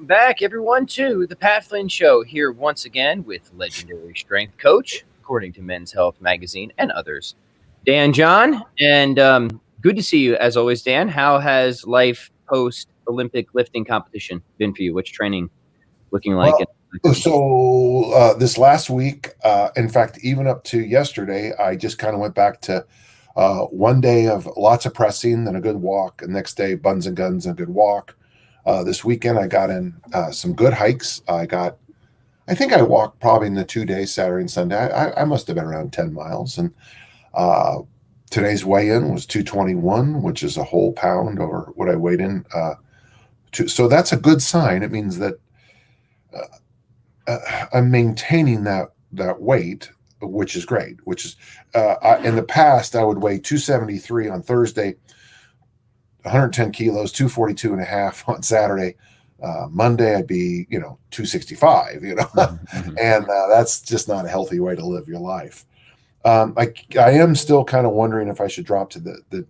welcome back, everyone, to the Pat Flynn Show. Here once again with legendary strength coach, according to Men's Health magazine and others, Dan John. And good to see you as always, Dan. How has life post Olympic lifting competition been for you? What's training looking like? So this last week, in fact, even up to yesterday, I just kind of went back to one day of lots of pressing, then a good walk. The next day, buns and guns and a good walk. This weekend, I got in some good hikes. I think I walked probably in the 2 days, Saturday and Sunday. I must have been around 10 miles. And today's weigh-in was 221, which is a whole pound over what I weighed in. So that's a good sign. It means that I'm maintaining that weight, which is great. Which is in the past, I would weigh 273 on Thursday, 110 kilos, 242 and a half on Saturday. Monday, I'd be, 265, Mm-hmm. and that's just not a healthy way to live your life. I am still kind of wondering if I should drop to the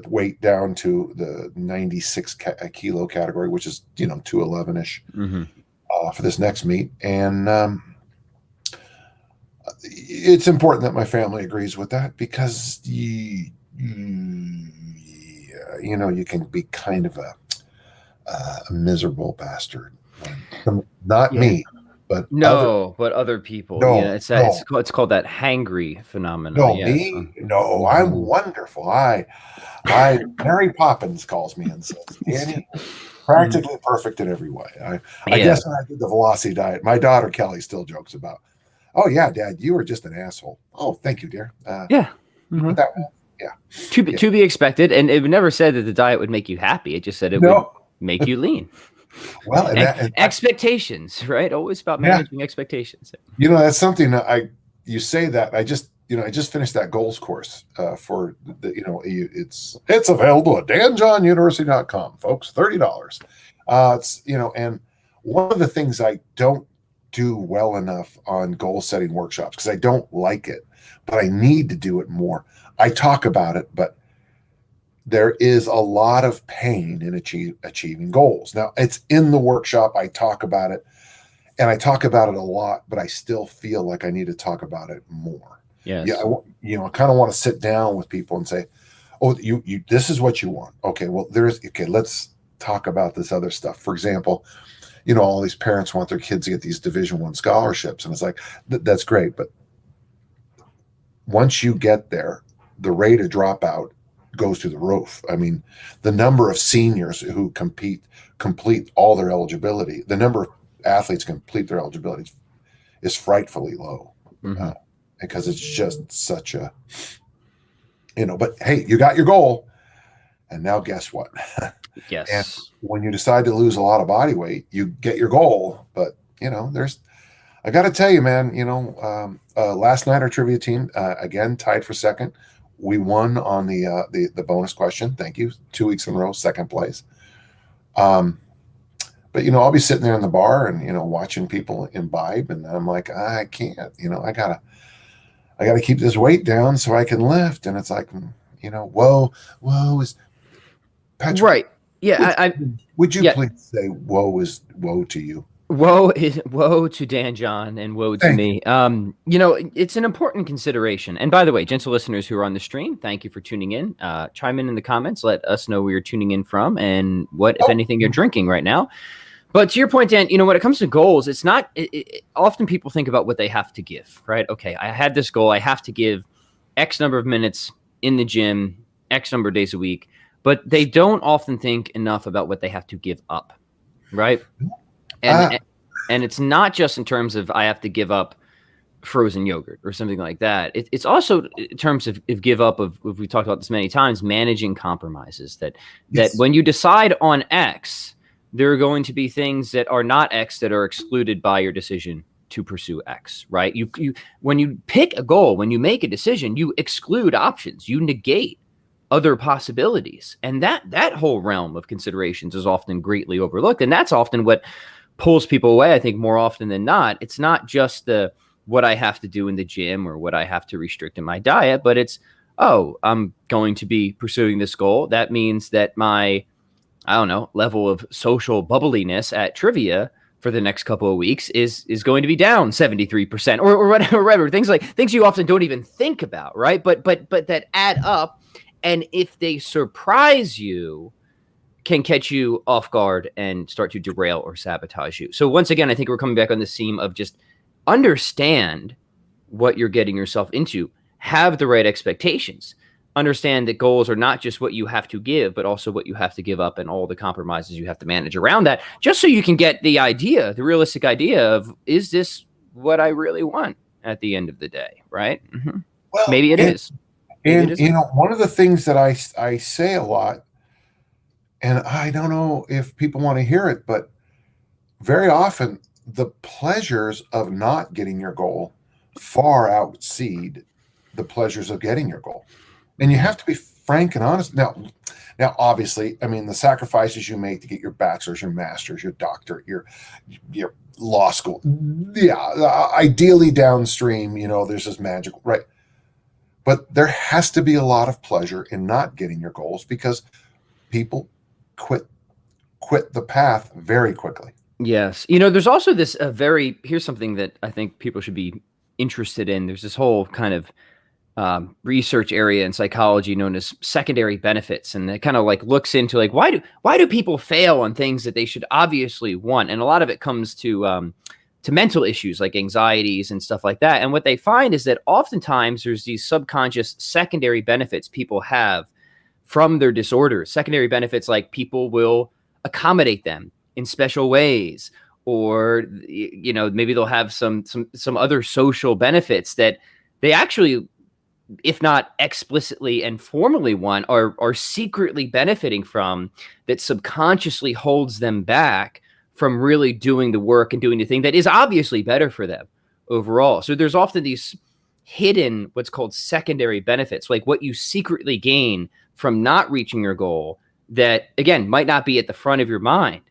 weight down to the 96 kilo category, which is, 211-ish for this next meet. And it's important that my family agrees with that because you can be kind of a miserable bastard. Not me, but but other people. No, it's called that hangry phenomenon. No, me? No, I'm wonderful. Mary Poppins calls me and says, Danny, practically perfect in every way. I guess when I did the velocity diet, my daughter Kelly still jokes about, oh yeah, Dad, you were just an asshole. Oh, thank you, dear. Mm-hmm. To Yeah. be expected, and it never said that the diet would make you happy. It just said it would make you lean. Well, and expectations, right? Always about managing expectations. That's something that you say that I just finished that goals course for it's available at danjohnuniversity.com, folks, $30. It's and one of the things I don't do well enough on goal setting workshops because I don't like it, but I need to do it more. I talk about it, but there is a lot of pain in achieving goals. Now, it's in the workshop. I talk about it, and I talk about it a lot, but I still feel like I need to talk about it more. Yes. Yeah, I kind of want to sit down with people and say, "Oh, you this is what you want. Okay, well, let's talk about this other stuff." For example, all these parents want their kids to get these Division I scholarships, and it's like that's great, but once you get there, the rate of dropout goes through the roof. I mean, the number of seniors who complete all their eligibility, the number of athletes complete their eligibility is frightfully low because it's just such a, but hey, you got your goal. And now guess what? Yes. And when you decide to lose a lot of body weight, you get your goal. But, I got to tell you, man, last night our trivia team, again, tied for second. We won on the bonus question. Thank you. 2 weeks in a row, second place. But I'll be sitting there in the bar and watching people imbibe, and I'm like, I can't. I gotta keep this weight down so I can lift. And it's like, whoa is Patrick. Right. Yeah. Would you please say woe to you? Woe to Dan John and woe to me. It's an important consideration. And by the way, gentle listeners who are on the stream, thank you for tuning in. Chime in the comments. Let us know where you're tuning in from and what, if anything, you're drinking right now. But to your point, Dan, when it comes to goals, it's not often people think about what they have to give, right? Okay, I had this goal. I have to give X number of minutes in the gym, X number of days a week. But they don't often think enough about what they have to give up, right? And it's not just in terms of I have to give up frozen yogurt or something like that. It's also in terms of give up of, we talked about this many times, managing compromises that when you decide on X, there are going to be things that are not X that are excluded by your decision to pursue X, right? You when you pick a goal, when you make a decision, you exclude options, you negate other possibilities. And that whole realm of considerations is often greatly overlooked. And that's often what pulls people away, I think, more often than not. It's not just what I have to do in the gym or what I have to restrict in my diet, but it's, I'm going to be pursuing this goal. That means that my I don't know, level of social bubbliness at trivia for the next couple of weeks is going to be down 73% or whatever. Things you often don't even think about, right? But that add up. And if they surprise you, can catch you off guard and start to derail or sabotage you. So once again, I think we're coming back on the theme of just understand what you're getting yourself into, have the right expectations, understand that goals are not just what you have to give, but also what you have to give up and all the compromises you have to manage around that, just so you can get the idea, the realistic idea of, is this what I really want at the end of the day, right? Mm-hmm. Well, maybe it is. Maybe it and, you know, one of the things that I say a lot, and I don't know if people want to hear it, but very often the pleasures of not getting your goal far outseed the pleasures of getting your goal. And you have to be frank and honest. Now, obviously, I mean, the sacrifices you make to get your bachelor's, your master's, your doctorate, your law school, yeah, ideally downstream, you know, there's this magical, right? But there has to be a lot of pleasure in not getting your goals, because people quit the path very quickly. Yes. You know, there's also this here's something that I think people should be interested in. There's this whole kind of research area in psychology known as secondary benefits. And it kind of like looks into like, why do people fail on things that they should obviously want? And a lot of it comes to mental issues like anxieties and stuff like that. And what they find is that oftentimes there's these subconscious secondary benefits people have from their disorders. Secondary benefits like people will accommodate them in special ways, or, you know, maybe they'll have some other social benefits that they actually, if not explicitly and formally want, are secretly benefiting from, that subconsciously holds them back from really doing the work and doing the thing that is obviously better for them overall. So there's often these hidden, what's called secondary benefits, like what you secretly gain from not reaching your goal, that again might not be at the front of your mind,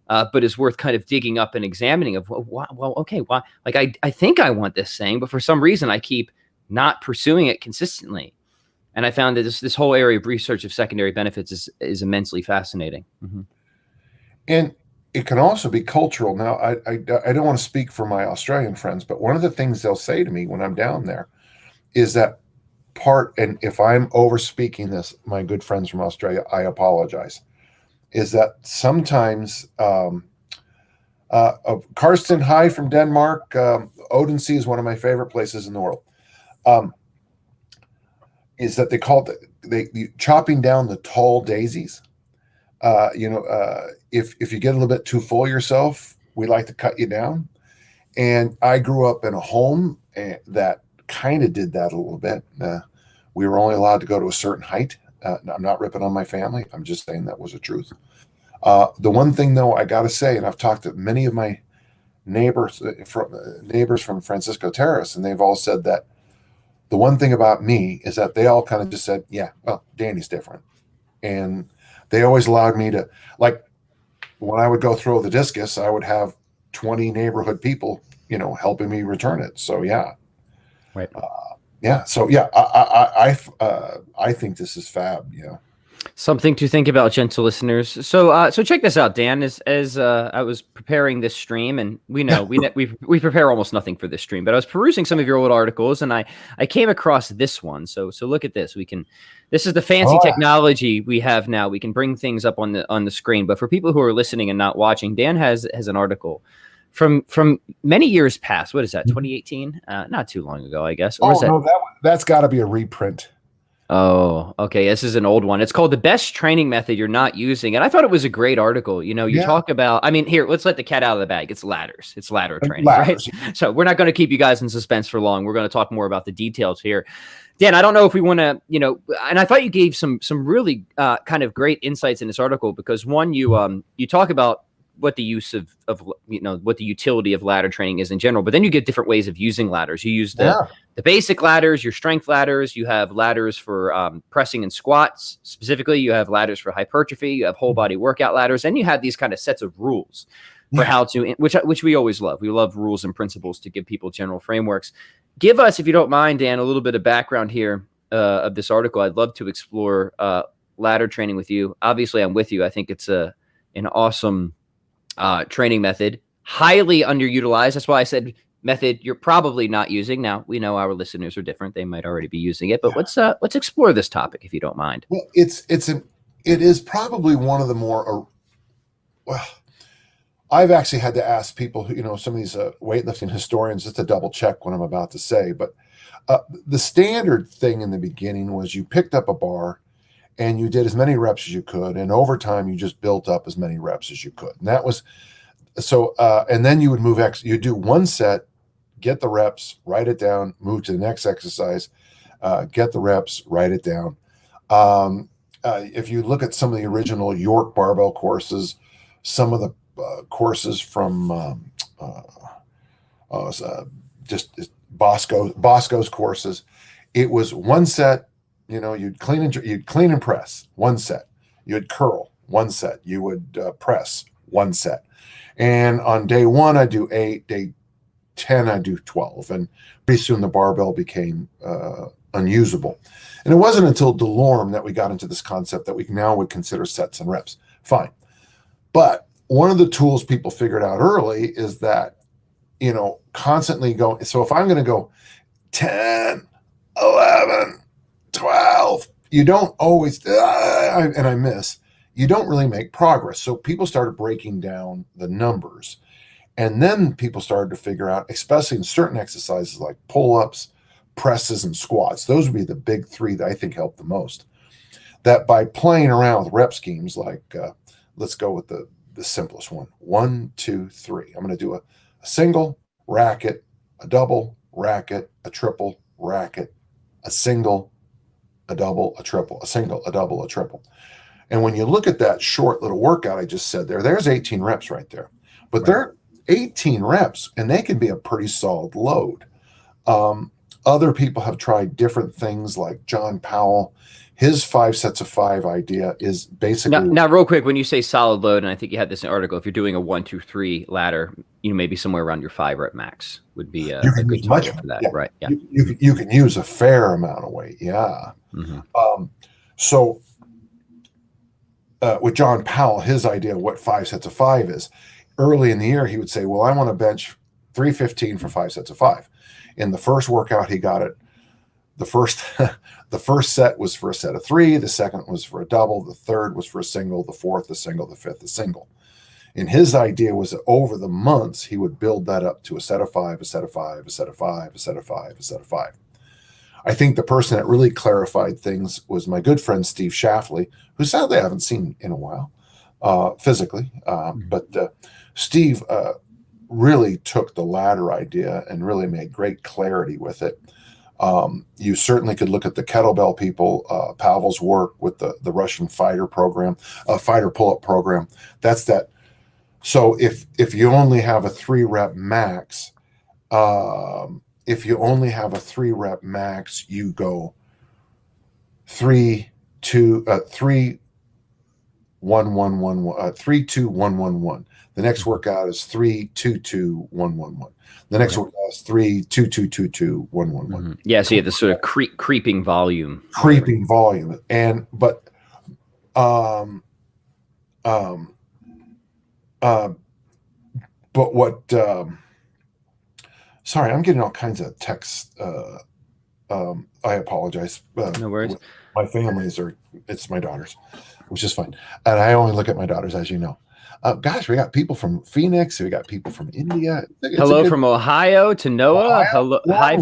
but is worth kind of digging up and examining of, well, okay, why? Like I think I want this thing, but for some reason I keep not pursuing it consistently. And I found that this whole area of research of secondary benefits is immensely fascinating. Mm-hmm. And it can also be cultural. Now, I don't want to speak for my Australian friends, but one of the things they'll say to me when I'm down there is that and if I'm over speaking this, my good friends from Australia, I apologize, is that sometimes Karsten, hi from Denmark. Odense is one of my favorite places in the world. Is that they call it chopping down the tall daisies. If you get a little bit too full of yourself, we like to cut you down. And I grew up in a home that kind of did that a little bit. We were only allowed to go to a certain height. I'm not ripping on my family. I'm just saying that was the truth. The one thing, though, I got to say, and I've talked to many of my neighbors from Francisco Terrace, and they've all said that the one thing about me is that they all kind of just said, yeah, well, Danny's different. And they always allowed me to, like, when I would go throw the discus, I would have 20 neighborhood people, helping me return it. So, yeah. Right. So, yeah, I think this is fab. Yeah. Something to think about, gentle listeners. So check this out, Dan. As I was preparing this stream, and we know we prepare almost nothing for this stream, but I was perusing some of your old articles, and I came across this one. So look at this. This is the fancy technology we have now. We can bring things up on the screen. But for people who are listening and not watching, Dan has an article from many years past. What is that? 2018? Not too long ago, I guess. Or no, that's got to be a reprint. Oh, okay. This is an old one. It's called The Best Training Method You're Not Using. And I thought it was a great article. You talk about, here, let's let the cat out of the bag. It's ladders. It's ladder training, right? So we're not going to keep you guys in suspense for long. We're going to talk more about the details here. Dan, I don't know if we want to, and I thought you gave some really kind of great insights in this article, because one, you talk about what the use of what the utility of ladder training is in general, but then you get different ways of using ladders. You use the basic ladders, your strength ladders. You have ladders for pressing and squats. Specifically, you have ladders for hypertrophy. You have whole body workout ladders, and you have these kind of sets of rules for how to, which we always love. We love rules and principles to give people general frameworks. Give us, if you don't mind, Dan, a little bit of background here of this article. I'd love to explore ladder training with you. Obviously, I'm with you. I think it's an awesome training method, highly underutilized. That's why I said method you're probably not using. Now, we know our listeners are different. They might already be using it, but let's explore this topic if you don't mind. Well, it is probably one of the more well, I've actually had to ask people who, some of these weightlifting historians just to double check what I'm about to say. But the standard thing in the beginning was you picked up a bar and you did as many reps as you could. And over time, you just built up as many reps as you could. And that was so. And then you would move you do one set, get the reps, write it down, move to the next exercise, get the reps, write it down. If you look at some of the original York barbell courses, some of the courses from just Bosco's courses, it was one set. You'd clean and press one set. You'd curl one set. You would press one set. And on day 1, I do 8. Day 10, I do 12. And pretty soon the barbell became unusable. And it wasn't until DeLorme that we got into this concept that we now would consider sets and reps. Fine. But one of the tools people figured out early is that, constantly go. So if I'm going to go 10, 11, 12, you don't always, and I miss, you don't really make progress. So people started breaking down the numbers. And then people started to figure out, especially in certain exercises like pull-ups, presses, and squats, those would be the big 3 that I think help the most. That by playing around with rep schemes, like let's go with the simplest one. 1, 2, 3. I'm going to do a single, racket, a double, racket, a triple, racket, a single, a double, a triple, a single, a double, a triple. And when you look at that short little workout I just said there's 18 reps right there. But they're 18 reps, and they can be a pretty solid load. Other people have tried different things, like John Powell. His 5 sets of 5 idea is basically now real quick, when you say solid load, and I think you had this in an article, if you're doing a 1, 2, 3 ladder, maybe somewhere around your 5 rep max would be a good target for that. Yeah. Right? Yeah, you can use a fair amount of weight. Yeah. Mm-hmm. So with John Powell, his idea of what 5 sets of 5 is, early in the year he would say, well, I want to bench 315 for 5 sets of 5. In the first workout, he got it. The first set was for a set of 3. The second was for a double. The third was for a single. The fourth, a single. The fifth, a single. And his idea was that over the months, he would build that up to a set of 5, a set of 5, a set of 5, a set of 5, a set of 5. I think the person that really clarified things was my good friend, Steve Shafley, who sadly I haven't seen in a while physically. But Steve really took the ladder idea and really made great clarity with it. You certainly could look at the kettlebell people, Pavel's work with the Russian fighter program, fighter pull-up program. That's that. So if you only have a 3 rep max, you go 3, 2, 3, 1, 1, 1, 1, 3, 2, 1, 1, 1. The next workout is 3, 2, 2, 1, 1, 1. The next workout is 3, 2, 2, 2, 2, 1, 1, 1. Mm-hmm. Yeah, so you have this sort of creeping volume. But what sorry, I'm getting all kinds of texts. I apologize. No worries. My it's my daughters, which is fine. And I only look at my daughters, as you know. Gosh, we got people from Phoenix. We got people from India. Hello from Ohio to Noah. Hello, hi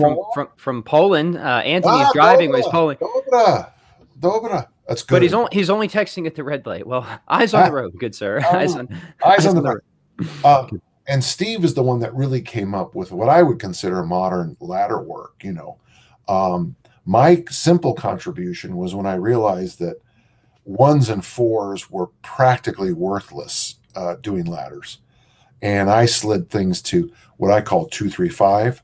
from Poland. Anthony is driving with Poland. Dobra. That's good. But he's only texting at the red light. Well, eyes on the road, good sir. Eyes on the road. And Steve is the one that really came up with what I would consider modern ladder work. My simple contribution was when I realized that 1s and 4s were practically worthless doing ladders. And I slid things to what I call 2, 3, 5.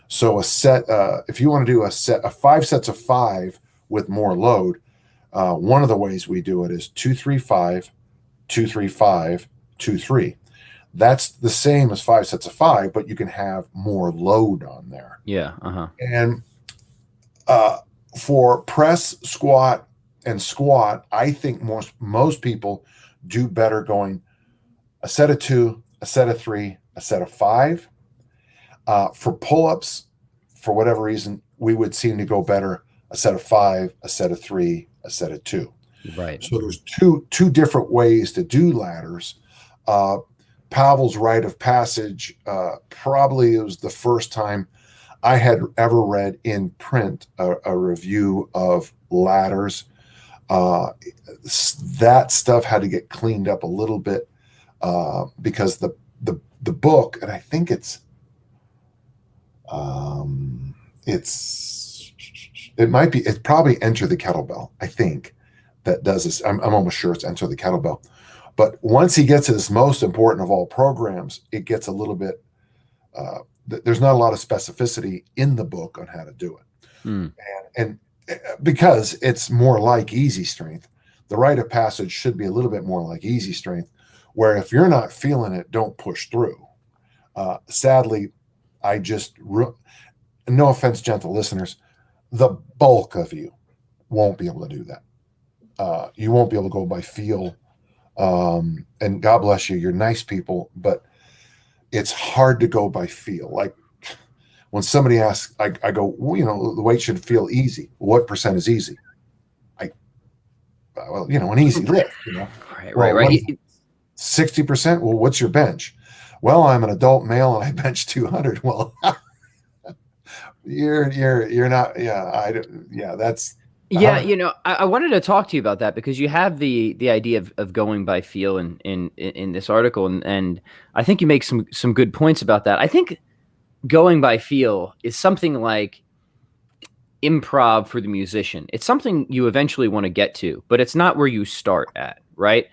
So a set, if you want to do a 5 sets of 5 with more load, one of the ways we do it is 2, 3, 5, 2, 3, 5, 2, 3. That's the same as 5 sets of 5, but you can have more load on there. Yeah. Uh-huh. And for press, squat, and squat, I think most people do better going a set of 2, a set of 3, a set of 5. For pull-ups, for whatever reason, we would seem to go better a set of 5, a set of 3, a set of 2. Right. So there's two different ways to do ladders. Pavel's rite of passage, probably it was the first time I had ever read in print a review of ladders. That stuff had to get cleaned up a little bit because the book, and I think it's probably Enter the Kettlebell. I think that does this. I'm almost sure it's Enter the Kettlebell. But once he gets to this most important of all programs, it gets a little bit. There's not a lot of specificity in the book on how to do it, and because it's more like easy strength, the rite of passage should be a little bit more like easy strength, where if you're not feeling it, don't push through. Sadly, no offense, gentle listeners, the bulk of you won't be able to do that. You won't be able to go by feel. And God bless you, you're nice people, but it's hard to go by feel. Like when somebody asks, I go, well, the weight should feel easy. What percent is easy? An easy lift, Right. 60%. Well, what's your bench? Well, I'm an adult male and I bench 200. Well, you're not. That's. Yeah, I wanted to talk to you about that because you have the idea of going by feel in this article, and I think you make some good points about that. I think going by feel is something like improv for the musician. It's something you eventually want to get to, but it's not where you start at, right?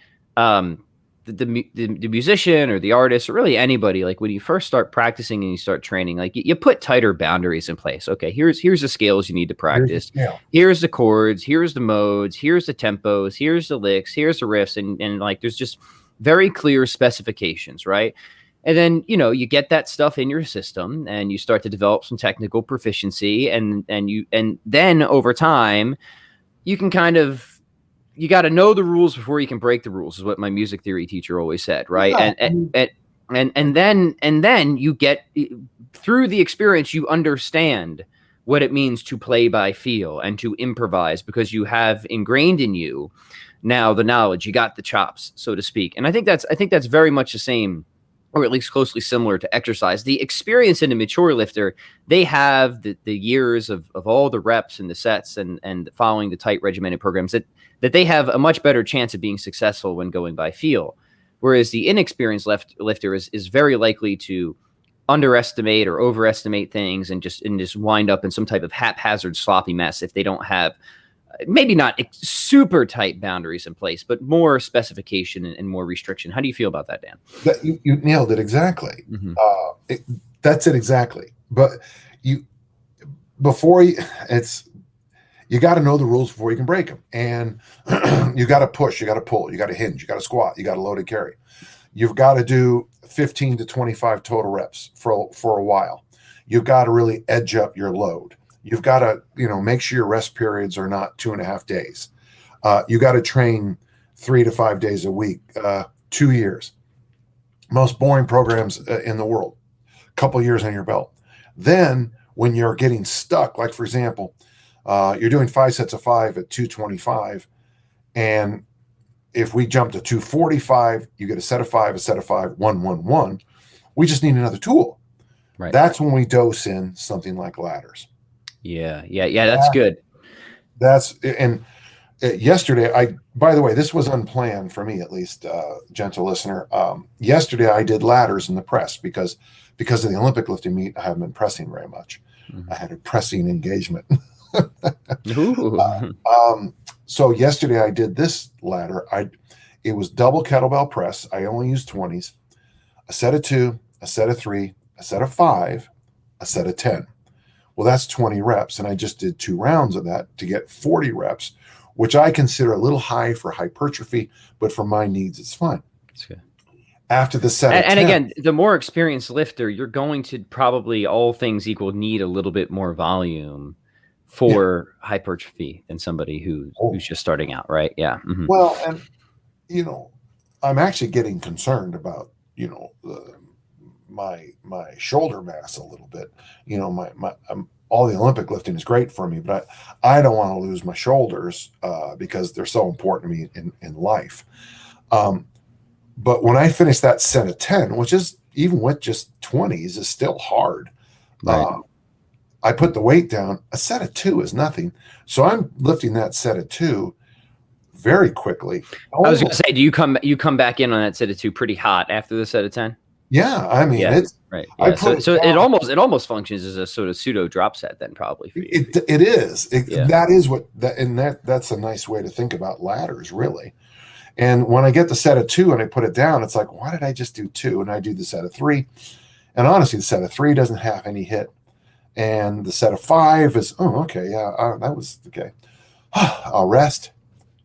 The musician or the artist or really anybody, like when you first start practicing and you start training, like you put tighter boundaries in place. Okay, here's the scales you need to practice. Here's the chords, here's the modes, here's the tempos, here's the licks, here's the riffs, and like there's just very clear specifications, right? And then you get that stuff in your system and you start to develop some technical proficiency, and then over time you can you got to know the rules before you can break the rules, is what my music theory teacher always said, right? Yeah. And then you get through the experience, you understand what it means to play by feel and to improvise because you have ingrained in you now the knowledge, you got the chops, so to speak. And I think that's very much the same, or at least closely similar to exercise. The experience in a mature lifter, they have the years of all the reps and the sets and following the tight regimented programs that they have a much better chance of being successful when going by feel. Whereas the inexperienced lifter is very likely to underestimate or overestimate things and just wind up in some type of haphazard sloppy mess if they don't have maybe not super tight boundaries in place, but more specification and more restriction. How do you feel about that, Dan? You nailed it exactly. Mm-hmm. That's it exactly. But you got to know the rules before you can break them. And you got to push, you got to pull, you got to hinge, you got to squat, you got to loaded carry. You've got to do 15 to 25 total reps for a while. You've got to really edge up your load. You've got to, make sure your rest periods are not 2.5 days. You got to train 3 to 5 days a week, 2 years. Most boring programs in the world, a couple years on your belt. Then when you're getting stuck, like for example, you're doing 5 sets of 5 at 225. And if we jump to 245, you get a set of 5, 1, 1, 1. We just need another tool. Right. That's when we dose in something like ladders. Yeah. That's good. Yesterday, by the way, this was unplanned for me, at least, gentle listener. Yesterday I did ladders in the press because of the Olympic lifting meet. I haven't been pressing very much. Mm-hmm. I had a pressing engagement. So yesterday I did this ladder. It was double kettlebell press. I only used 20s, a set of 2, a set of 3, a set of 5, a set of 10. Well, that's 20 reps. And I just did 2 rounds of that to get 40 reps, which I consider a little high for hypertrophy, but for my needs, it's fine. That's good. After the set and again, the more experienced lifter, you're going to probably, all things equal, need a little bit more volume for hypertrophy than somebody who's just starting out, right? Yeah. Mm-hmm. Well, and I'm actually getting concerned about my shoulder mass a little bit. All the Olympic lifting is great for me, but I don't want to lose my shoulders because they're so important to me in life. But when I finish that set of 10, which is even with just 20s is still hard. Right. I put the weight down. A set of 2 is nothing. So I'm lifting that set of 2 very quickly. I was going to say, do you come back in on that set of 2 pretty hot after the set of 10? Yeah, I mean, it's right. Yeah. So it almost functions as a sort of pseudo drop set then, probably for you. It is. That is that's a nice way to think about ladders, really. And when I get the set of 2 and I put it down, it's like, why did I just do 2? And I do the set of 3. And honestly, the set of 3 doesn't have any hit. And the set of 5 is, okay, yeah, that was okay. I'll rest,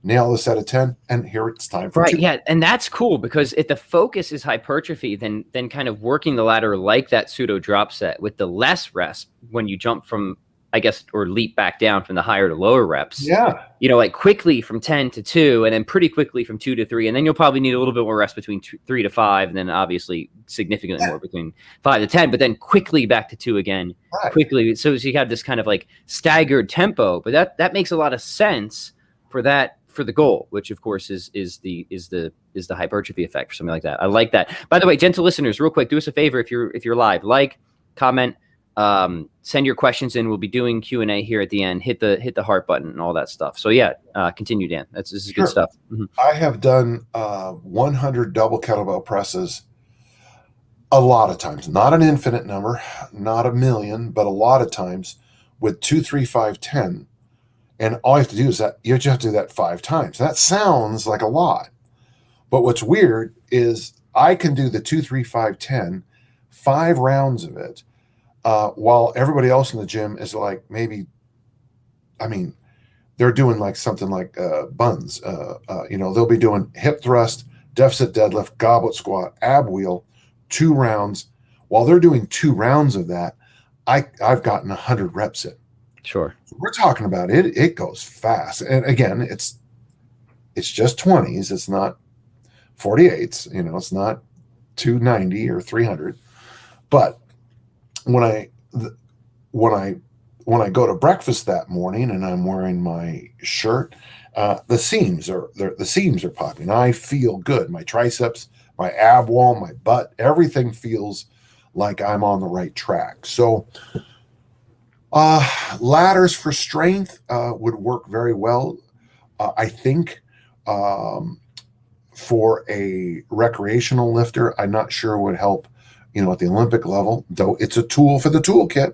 nail the set of 10, and here it's time for 2. Yeah, and that's cool because if the focus is hypertrophy, then kind of working the ladder like that pseudo drop set with the less rest when you jump from, I guess, or leap back down from the higher to lower reps. Yeah. Like quickly from 10 to 2, and then pretty quickly from 2 to 3. And then you'll probably need a little bit more rest between 3 to 5, and then obviously significantly more between 5 to 10, but then quickly back to 2 again, quickly. So you have this kind of like staggered tempo, but that makes a lot of sense for the goal, which of course is the hypertrophy effect or something like that. I like that. By the way, gentle listeners, real quick, do us a favor if you're live, like, comment, send your questions in. We'll be doing Q&A here at the end. Hit the heart button and all that stuff. So yeah, continue, Dan. This is good stuff. Mm-hmm. I have done 100 double kettlebell presses a lot of times, not an infinite number, not a million, but a lot of times with 2, 3, 5, 10. And all you have to do is that you just have to do that 5 times. That sounds like a lot, but what's weird is I can do the 2, 3, 5, 10, 5 rounds of it. While everybody else in the gym is like they're doing like something like buns. They'll be doing hip thrust, deficit deadlift, goblet squat, ab wheel, 2 rounds. While they're doing 2 rounds of that, I've gotten 100 reps in. Sure. We're talking about it. It goes fast, and again, it's just 20s. It's not 48s. It's not 290 or 300, but when I go to breakfast that morning and I'm wearing my shirt, the seams are popping. I feel good. My triceps, my ab wall, my butt, everything feels like I'm on the right track. So ladders for strength would work very well. I think for a recreational lifter, I'm not sure would help at the Olympic level, though it's a tool for the toolkit.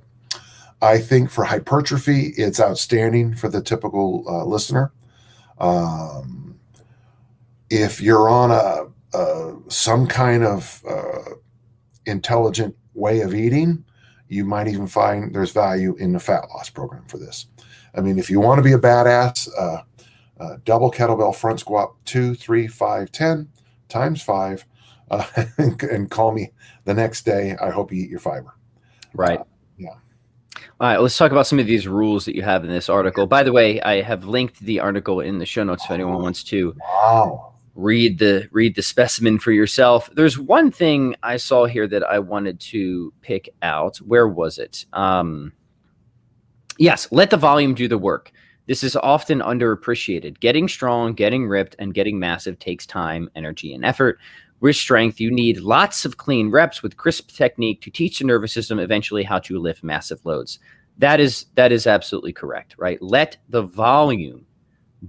I think for hypertrophy, it's outstanding for the typical listener. If you're on some kind of intelligent way of eating, you might even find there's value in the fat loss program for this. I mean, if you want to be a badass, double kettlebell front squat, 2, 3, 5, 10 times 5. And call me the next day. I hope you eat your fiber. Right. Yeah. All right. Let's talk about some of these rules that you have in this article. By the way, I have linked the article in the show notes if anyone wants to read the specimen for yourself. There's one thing I saw here that I wanted to pick out. Where was it? Yes. Let the volume do the work. This is often underappreciated. Getting strong, getting ripped, and getting massive takes time, energy, and effort. With strength, you need lots of clean reps with crisp technique to teach the nervous system eventually how to lift massive loads. That is absolutely correct, right? Let the volume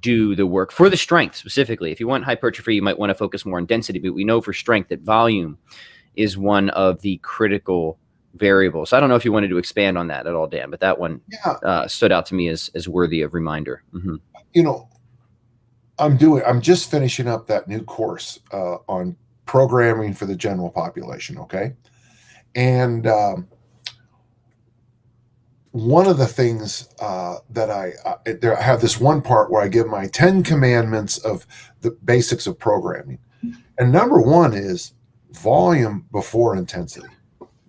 do the work for the strength specifically. If you want hypertrophy, you might want to focus more on density, but we know for strength that volume is one of the critical variables. I don't know if you wanted to expand on that at all, Dan, but that one stood out to me as worthy of reminder. Mm-hmm. I'm just finishing up that new course on programming for the general population. Okay. And one of the things that I have this one part where I give my 10 commandments of the basics of programming. And number 1 is volume before intensity.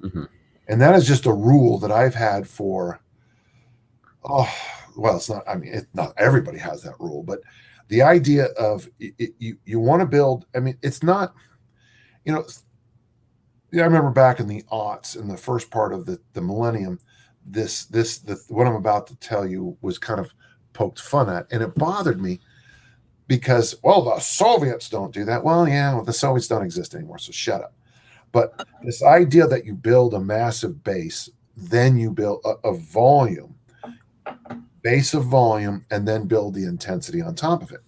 Mm-hmm. And that is just a rule that I've had for well, it's not, I mean, not everybody has that rule, but the idea of you want to build, I mean, it's not, you know, I remember back in the aughts, in the first part of the millennium, what I'm about to tell you was kind of poked fun at, and it bothered me because, well, the Soviets don't do that. Well, yeah, well, the Soviets don't exist anymore, so shut up. But this idea that you build a massive base, then you build a volume, base of volume, and then build the intensity on top of it.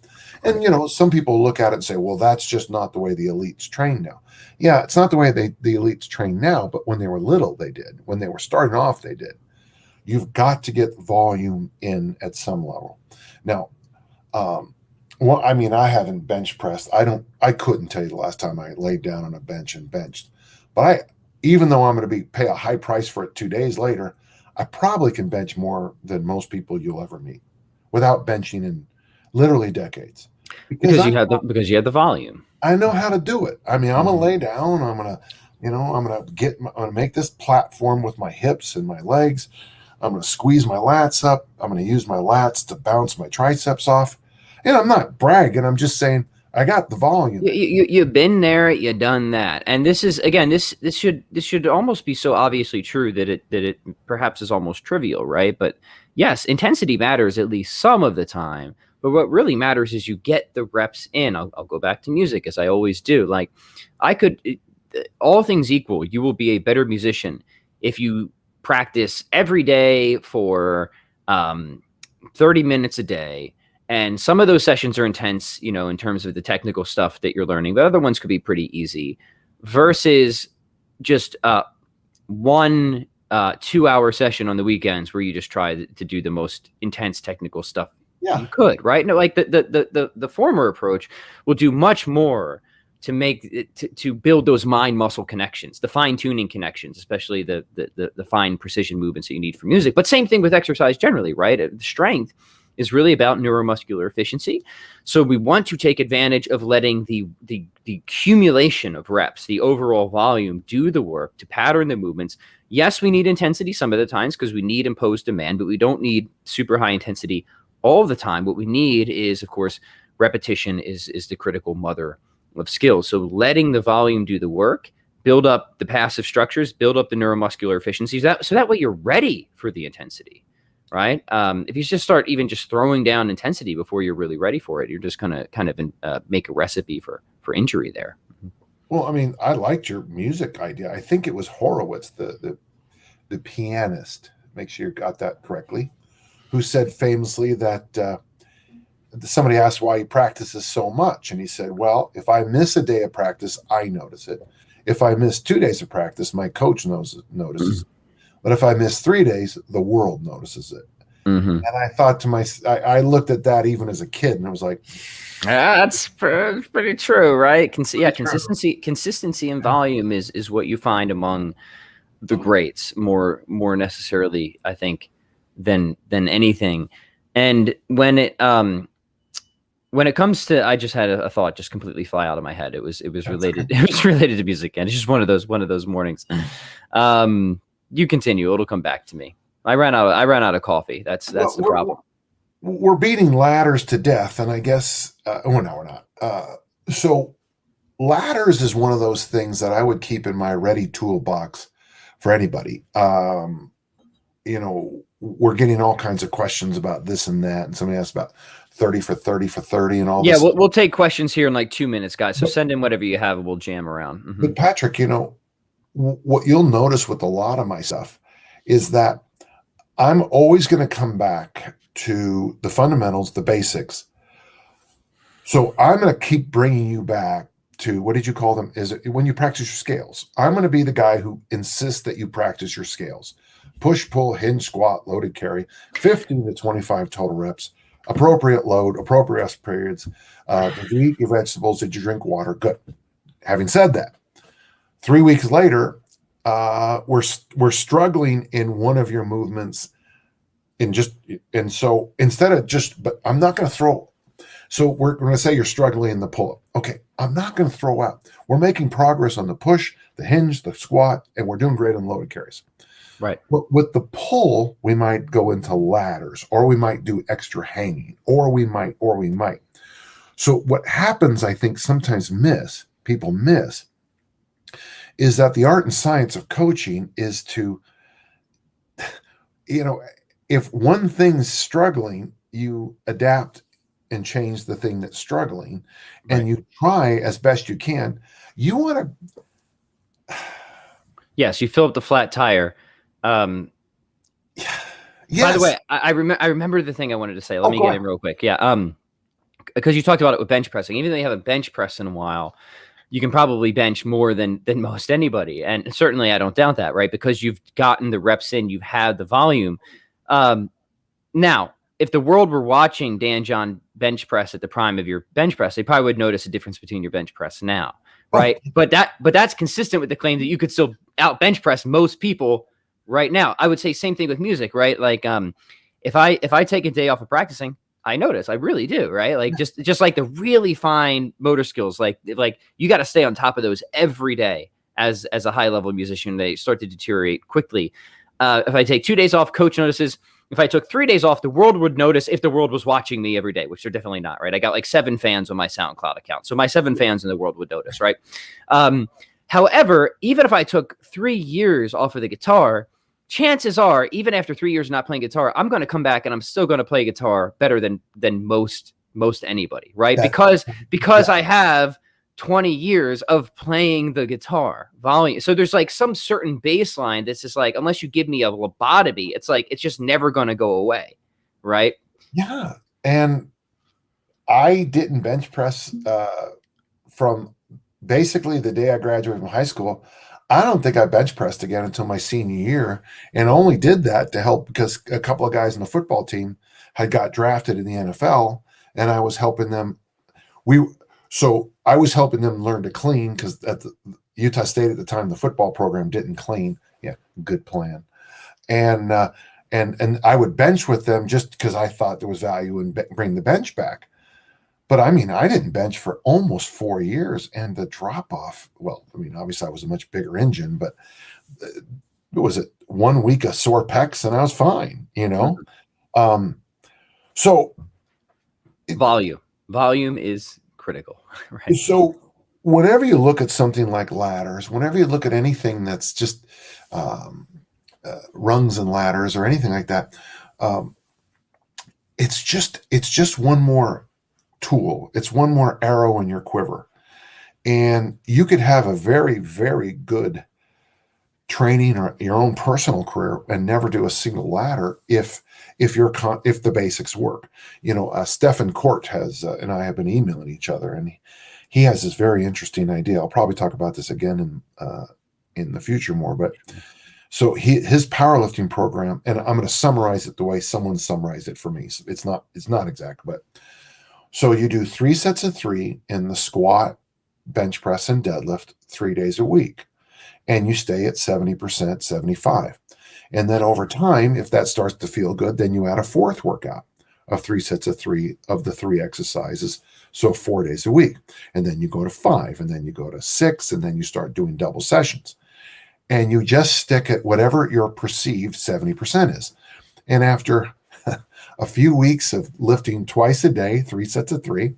And, you know, some people look at it and say, well, that's just not the way the elites train now. Yeah, it's not the way the elites train now, but when they were little, they did. When they were starting off, they did. You've got to get volume in at some level. Now, well, I mean, I haven't bench pressed. I couldn't tell you the last time I laid down on a bench and benched. But even though I'm going to pay a high price for it 2 days later, I probably can bench more than most people you'll ever meet without benching in literally decades. Because you have the volume. I know how to do it. I mean, I'm gonna lay down. I'm gonna make this platform with my hips and my legs. I'm gonna squeeze my lats up. I'm gonna use my lats to bounce my triceps off. And I'm not bragging. I'm just saying I got the volume. You've been there. You've done that. And this is, again, this should almost be so obviously true that it perhaps is almost trivial, right? But yes, intensity matters at least some of the time. But what really matters is you get the reps in. I'll go back to music, as I always do. Like, all things equal, you will be a better musician if you practice every day for 30 minutes a day. And some of those sessions are intense, you know, in terms of the technical stuff that you're learning, but other ones could be pretty easy, versus just one 2-hour session on the weekends where you just try to do the most intense technical stuff. Yeah, you could, right? No, like the former approach will do much more to make it, to build those mind muscle connections, the fine tuning connections, especially the fine precision movements that you need for music. But same thing with exercise generally, right? Strength is really about neuromuscular efficiency. So we want to take advantage of letting the accumulation of reps, the overall volume, do the work to pattern the movements. Yes, we need intensity some of the times because we need imposed demand, but we don't need super high intensity all the time. What we need is, of course, repetition is the critical mother of skills. So letting the volume do the work, build up the passive structures, build up the neuromuscular efficiencies, so that way you're ready for the intensity, right? If you just start even just throwing down intensity before you're really ready for it, you're just gonna kind of make a recipe for injury there. Well, I mean, I liked your music idea. I think it was Horowitz, the pianist, make sure you got that correctly, who said famously that somebody asked why he practices so much. And he said, well, if I miss a day of practice, I notice it. If I miss 2 days of practice, my coach notices it. But if I miss 3 days, the world notices it. And I thought to myself, I looked at that even as a kid, and I was like, that's pretty true, right? Consistency and volume is what you find among the greats more necessarily, I think, than anything. And when it comes to, I just had a thought just completely fly out of my head. It was related. It was related to music, and it's just one of those mornings. You continue; it'll come back to me. I ran out of coffee. That's the problem. We're beating ladders to death, and I guess no, we're not. So ladders is one of those things that I would keep in my ready toolbox for anybody. You know, we're getting all kinds of questions about this and that, and somebody asked about 30 for 30 for 30 and all this. Yeah, we'll take questions here in like 2 minutes, guys. So send in whatever you have, and we'll jam around. But Patrick, you know, what you'll notice with a lot of my stuff is that I'm always going to come back to the fundamentals, the basics. So I'm going to keep bringing you back to, what did you call them? Is it when you practice your scales? I'm going to be the guy who insists that you practice your scales. Push, pull, hinge, squat, loaded carry, 15 to 25 total reps, appropriate load, appropriate rest periods. Did you eat your vegetables? Did you drink water? Good. Having said that, 3 weeks later, we're struggling in one of your movements, and so instead of but I'm not going to throw. So we're going to say you're struggling in the pull-up. Okay, I'm not going to throw out. We're making progress on the push, the hinge, the squat, and we're doing great on loaded carries. Right. But with the pull, we might go into ladders, or we might do extra hanging, or we might. So what happens, I think sometimes people miss, is that the art and science of coaching is to, if one thing's struggling, you adapt and change the thing that's struggling, and Right. you try as best you can. You want to, Yes, you fill up the flat tire. By the yes. way, I remember the thing I wanted to say. Let Oh, me go get ahead. in real quick. Yeah. Because you talked about it with bench pressing. Even though you haven't bench pressed in a while, you can probably bench more than most anybody. And certainly I don't doubt that, right? Because you've gotten the reps in, you've had the volume. Now, if the world were watching Dan John bench press at the prime of your bench press, they probably would notice a difference between your bench press now, Oh, right? But that's consistent with the claim that you could still out bench press most people right now. I would say same thing with music, right? Like if I take a day off of practicing, I notice, I really do, right? Like just like the really fine motor skills, like you got to stay on top of those every day as a high level musician. They start to deteriorate quickly. If I take 2 days off, coach notices. If I took 3 days off, the world would notice if the world was watching me every day, which they're definitely not, right? I got like 7 fans on my SoundCloud account. So my 7 fans in the world would notice, right? However, even if I took 3 years off of the guitar, chances are, even after 3 years not playing guitar, I'm going to come back and I'm still going to play guitar better than most anybody, right? that, Because yeah, I have 20 years of playing the guitar volume. So there's like some certain baseline that's just like, unless you give me a lobotomy, it's like, it's just never going to go away. Right. yeah. And I didn't bench press from basically the day I graduated from high school. I don't think I bench pressed again until my senior year, and only did that to help because a couple of guys in the football team had got drafted in the NFL, and I was helping them. So I was helping them learn to clean because at the Utah State at the time, the football program didn't clean. Yeah, good plan. And and I would bench with them just because I thought there was value in bring the bench back. But I mean, I didn't bench for almost 4 years, and the drop off. Well, I mean, obviously I was a much bigger engine, but was it 1 week of sore pecs, and I was fine. So Volume is critical, right? so whenever you look at something like ladders, whenever you look at anything that's just rungs and ladders or anything like that, um, it's just one more tool. It's one more arrow in your quiver. And you could have a very, very good training or your own personal career and never do a single ladder if the basics work. Stefan Court has and I have been emailing each other, and he has this very interesting idea. I'll probably talk about this again in the future more, but so his powerlifting program, and I'm going to summarize it the way someone summarized it for me. So it's not exact, but so you do 3 sets of 3 in the squat, bench press, and deadlift 3 days a week. And you stay at 70%, 75. And then over time, if that starts to feel good, then you add a 4th workout of 3 sets of 3 of the 3 exercises. So 4 days a week. And then you go to 5, and then you go to 6, and then you start doing double sessions. And you just stick at whatever your perceived 70% is. And after a few weeks of lifting twice a day, 3 sets of 3,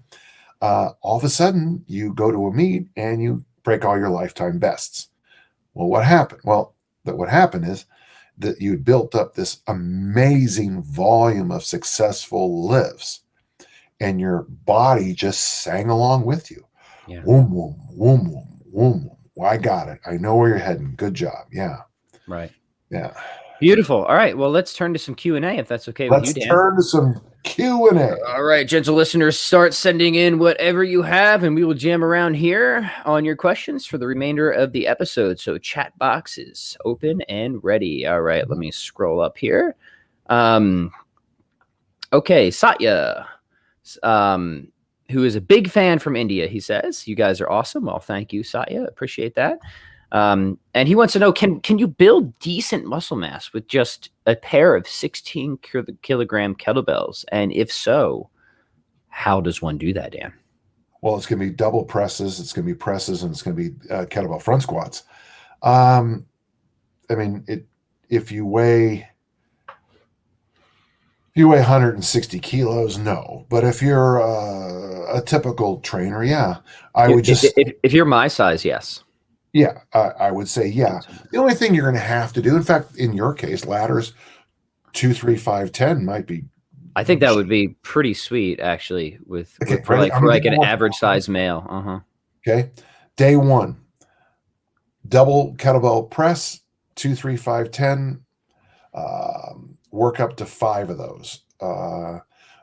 all of a sudden you go to a meet and you break all your lifetime bests. Well, what happened? Well, what happened is that you built up this amazing volume of successful lifts, and your body just sang along with you. Yeah. Woom, woom, woom, woom, woom, woom. Well, I got it. I know where you're heading. Good job. Yeah. Right. Yeah. Beautiful. All right. Well, let's turn to some Q&A if that's okay with you, Let's Dan. turn to some Q&A. All right, gentle listeners, start sending in whatever you have, and we will jam around here on your questions for the remainder of the episode. So chat box is open and ready. All right, let me scroll up here. Okay, Satya, who is a big fan from India, he says, you guys are awesome. Well, thank you, Satya. Appreciate that. And he wants to know, can you build decent muscle mass with just a pair of 16 kilogram kettlebells? And if so, how does one do that, Dan? Well, it's going to be double presses. It's going to be presses, and it's going to be kettlebell front squats. I mean, if you weigh 160 kilos, no. But if you're a typical trainer, yeah, I would just If you're my size, yes. yeah, I would say yeah. The only thing you're going to have to do, in fact, in your case, ladders 2, 3, 5, 10 might be. I think that would be pretty sweet, actually, Okay, for ready? I'm gonna like give an you one. average size male. Uh-huh. Okay, day 1, double kettlebell press, 2, 3, 5, 10. Work up to 5 of those.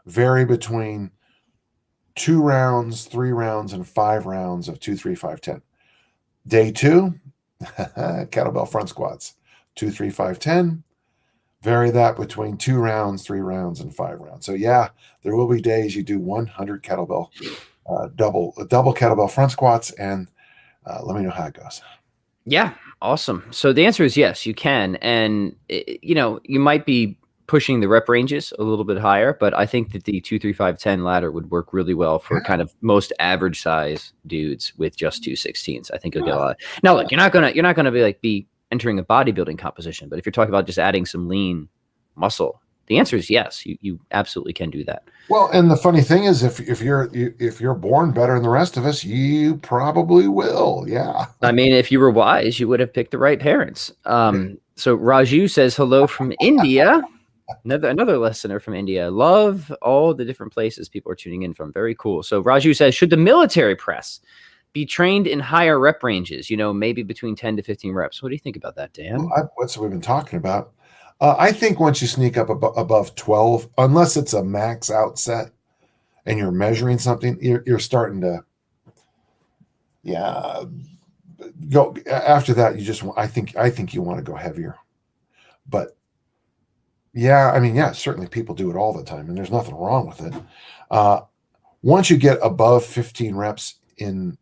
Vary between 2 rounds, 3 rounds, and 5 rounds of 2, 3, 5, 10. Day 2, kettlebell front squats, 2, 3, 5, 10. Vary that between 2 rounds, 3 rounds, and 5 rounds. So yeah, there will be days you do 100 kettlebell, double kettlebell front squats, and let me know how it goes. Yeah, awesome. So the answer is yes, you can, and you might be pushing the rep ranges a little bit higher, but I think that the 2, 3, 5, 10 ladder would work really well for kind of most average size dudes with just 216s. I think you'll get a lot. Now, look, you're not gonna be entering a bodybuilding composition, but if you're talking about just adding some lean muscle, the answer is yes. You absolutely can do that. Well, and the funny thing is, if you're born better than the rest of us, you probably will. Yeah. I mean, if you were wise, you would have picked the right parents. So Raju says hello from India. Another listener from India. Love all the different places people are tuning in from. Very cool. So Raju says, should the military press be trained in higher rep ranges? Maybe between 10 to 15 reps. What do you think about that, Dan? Well, what's we've been talking about? I think once you sneak up above 12, unless it's a max out set and you're measuring something, you're starting to, yeah, go after that. I think you want to go heavier, but yeah, I mean, yeah, certainly people do it all the time and there's nothing wrong with it. Once you get above 15 reps in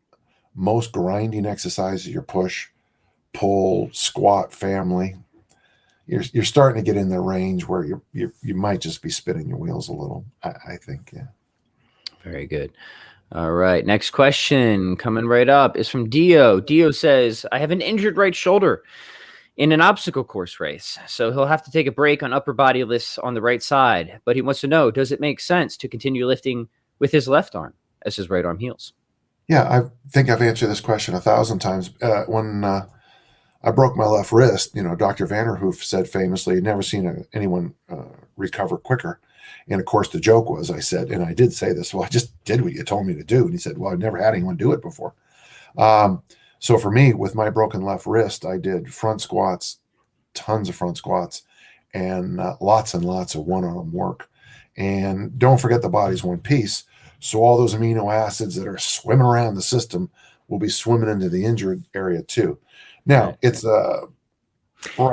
most grinding exercises, your push, pull, squat family, you're starting to get in the range where you might just be spinning your wheels a little. I think, yeah. Very good. All right, next question coming right up is from Dio. Dio says, I have an injured right shoulder in an obstacle course race, so he'll have to take a break on upper body lifts on the right side, but he wants to know, does it make sense to continue lifting with his left arm as his right arm heals? Yeah, I think I've answered this question 1,000 times. When I broke my left wrist, Dr. Vanderhoof said famously, never seen anyone recover quicker. And of course, the joke was, I said, and I did say this, well, I just did what you told me to do. And he said, well, I've never had anyone do it before. So for me, with my broken left wrist, I did front squats, tons of front squats, and lots and lots of one-arm work. And don't forget the body's one piece. So all those amino acids that are swimming around the system will be swimming into the injured area too. Now it's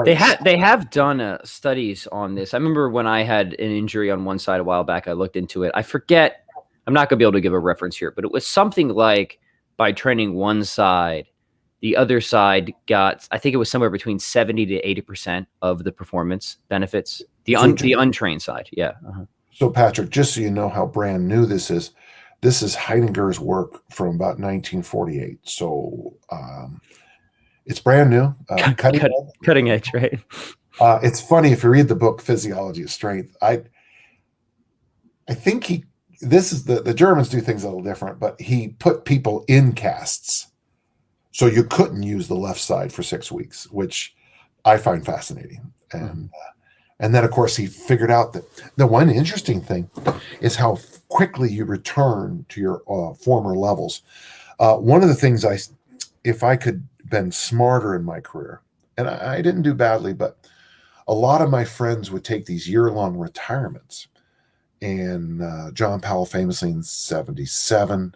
they have done studies on this. I remember when I had an injury on one side a while back, I looked into it. I forget, I'm not gonna be able to give a reference here, but it was something like by training one side, the other side got, I think it was somewhere between 70 to 80% of the performance benefits. The untrained side. Yeah. Uh-huh. So Patrick, just so you know how brand new this is Heidegger's work from about 1948. So it's brand new, cutting edge, right? It's funny if you read the book Physiology of Strength. I think the Germans do things a little different, but he put people in casts, so you couldn't use the left side for 6 weeks, which I find fascinating. And then of course he figured out that the one interesting thing is how quickly you return to your former levels. One of the things if I could been smarter in my career, and I didn't do badly, but a lot of my friends would take these year-long retirements. And John Powell famously in 77,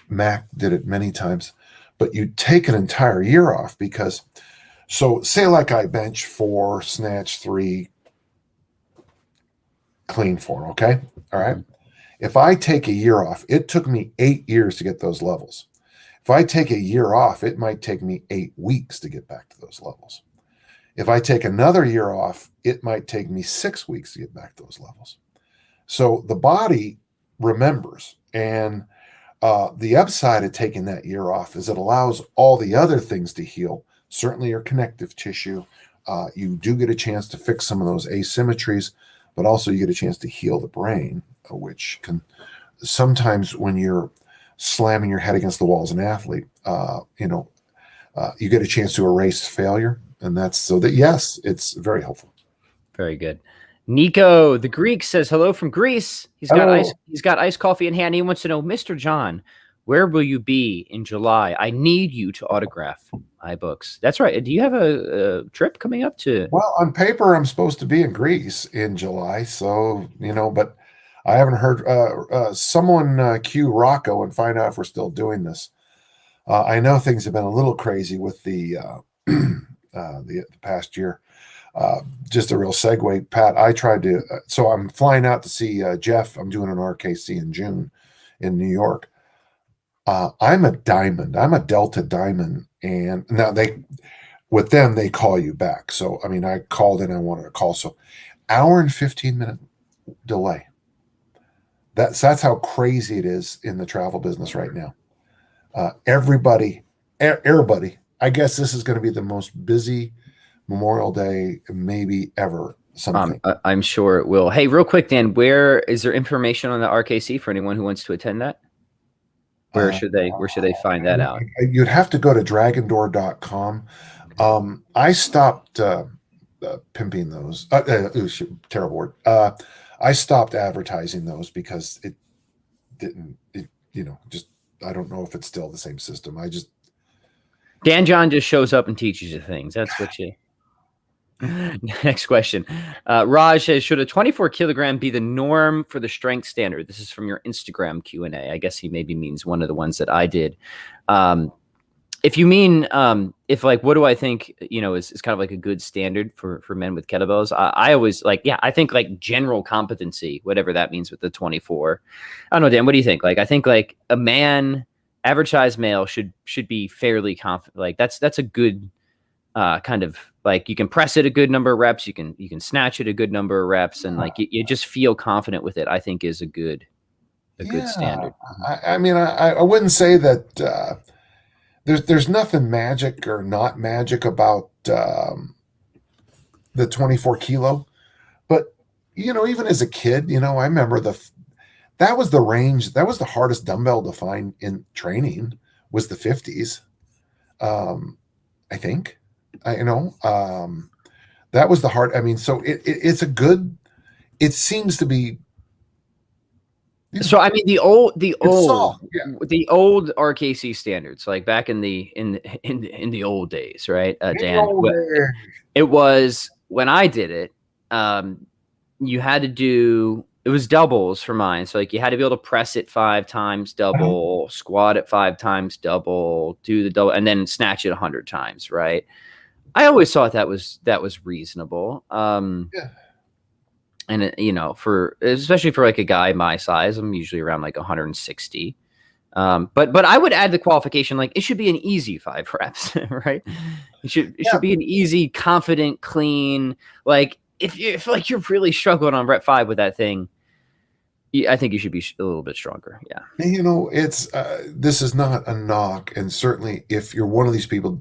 Mac did it many times, but you take an entire year off because, so say like I bench 4, snatch 3, clean 4, okay? All right. If I take a year off, it took me 8 years to get those levels. If I take a year off, it might take me 8 weeks to get back to those levels. If I take another year off, it might take me 6 weeks to get back to those levels. So the body remembers. And the upside of taking that year off is it allows all the other things to heal certainly your connective tissue. You do get a chance to fix some of those asymmetries, but also you get a chance to heal the brain, which can sometimes, when you're slamming your head against the wall as an athlete, you get a chance to erase failure. And that's so that, yes, it's very helpful. Very good. Nico, the Greek, says hello from Greece. He's got iced coffee in hand. He wants to know, Mr. John, where will you be in July? I need you to autograph my books. That's right. Do you have a trip coming up to? Well, on paper, I'm supposed to be in Greece in July. So, but I haven't heard. Someone cue Rocco and find out if we're still doing this. I know things have been a little crazy with the past year. Just a real segue, Pat. I tried to. So I'm flying out to see Jeff. I'm doing an RKC in June in New York. I'm a diamond. I'm a Delta diamond, and now with them they call you back. So I mean, I called in. I wanted to call. So, hour and 15-minute delay. That's how crazy it is in the travel business right now. Everybody. I guess this is going to be the most busy Memorial Day maybe ever. I'm sure it will. Hey, real quick, Dan, where is there information on the RKC for anyone who wants to attend that? Where should they find that out? You'd have to go to dragondoor.com. I stopped pimping those. Terrible word. I stopped advertising those because it didn't. I don't know if it's still the same system. Dan John just shows up and teaches you things. That's what you. Next question. Raj says, should a 24 kilogram be the norm for the strength standard? This is from your Instagram Q&A. I guess he maybe means one of the ones that I did. If you mean, what do I think, is kind of like a good standard for men with kettlebells? I always I think general competency, whatever that means with the 24. I don't know, Dan, what do you think? I think a man, average size male should be fairly confident. That's a good kind of you can press it a good number of reps. You can snatch it a good number of reps, and you just feel confident with it. I think is a good standard. I wouldn't say that there's nothing magic or not magic about the 24 kilo, but even as a kid, I remember that was the range. That was the hardest dumbbell to find in training was the 50s. I think. That was the hard. So it's a good. It seems to be. So the old RKC standards, back in the old days, right, Dan? It was when I did it. You had to do. It was doubles for mine. So you had to be able to press it 5 times double, squat it 5 times double, do the double, and then snatch it 100 times, right? I always thought that was reasonable. And especially for a guy my size, I'm usually around 160. But I would add the qualification, it should be an easy 5 reps, right? It should be an easy, confident, clean, if you're really struggling on rep 5 with that thing, I think you should be a little bit stronger. Yeah. It's this is not a knock, and certainly if you're one of these people,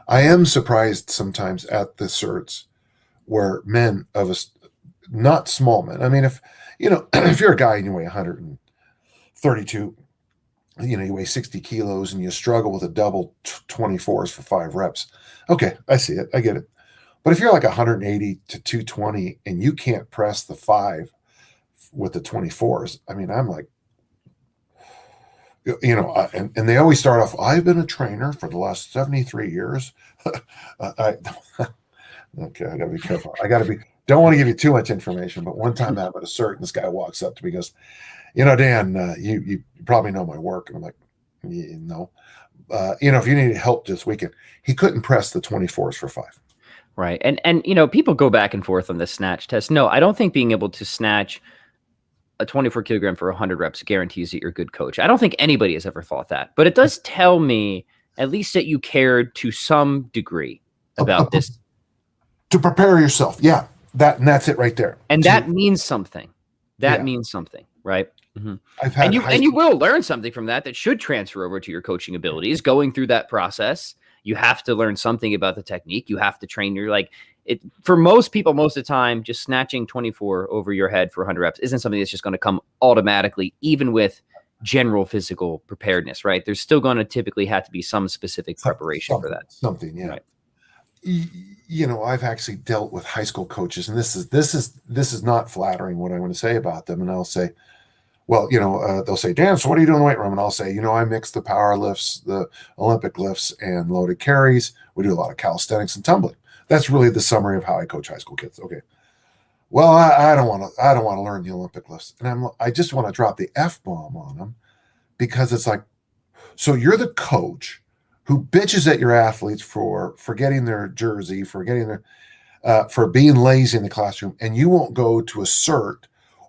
I am surprised sometimes at the certs where men not small men. If if you're a guy and you weigh 132, you weigh 60 kilos and you struggle with a double 24s for 5 reps. Okay, I see it. I get it. But if you're 180 to 220 and you can't press the 5 with the 24s, I'm and they always start off, I've been a trainer for the last 73 years. Okay, I gotta be careful. Don't want to give you too much information, but one time I'm at a cert and this guy walks up to me and goes, Dan, you probably know my work. And I'm like, no. If you need help this weekend, he couldn't press the 24s for 5. Right. And people go back and forth on the snatch test. No, I don't think being able to snatch a 24 kilogram for 100 reps guarantees that you're a good coach. I don't think anybody has ever thought that, but it does tell me at least that you cared to some degree about this. To prepare yourself. Yeah. That's it right there. And that means something. That means something, right? Mm-hmm. And you will learn something from that should transfer over to your coaching abilities going through that process. You have to learn something about the technique. You have to train your for most people, most of the time, just snatching 24 over your head for 100 reps isn't something that's just going to come automatically, even with general physical preparedness, right? There's still going to typically have to be some specific preparation for that. Something, yeah. Right. You know, I've actually dealt with high school coaches, and this is not flattering what I want to say about them. And I'll say, well, you know, they'll say, Dan, so what are you doing in the weight room? And I'll say, you know, I mix the power lifts, the Olympic lifts, and loaded carries. We do a lot of calisthenics and tumbling. That's really the summary of how I coach high school kids. Okay. Well, I don't want to learn the Olympic lifts, and I just want to drop the F-bomb on them, because it's like, so you're the coach who bitches at your athletes for forgetting their jersey, for being lazy in the classroom, and you won't go to assert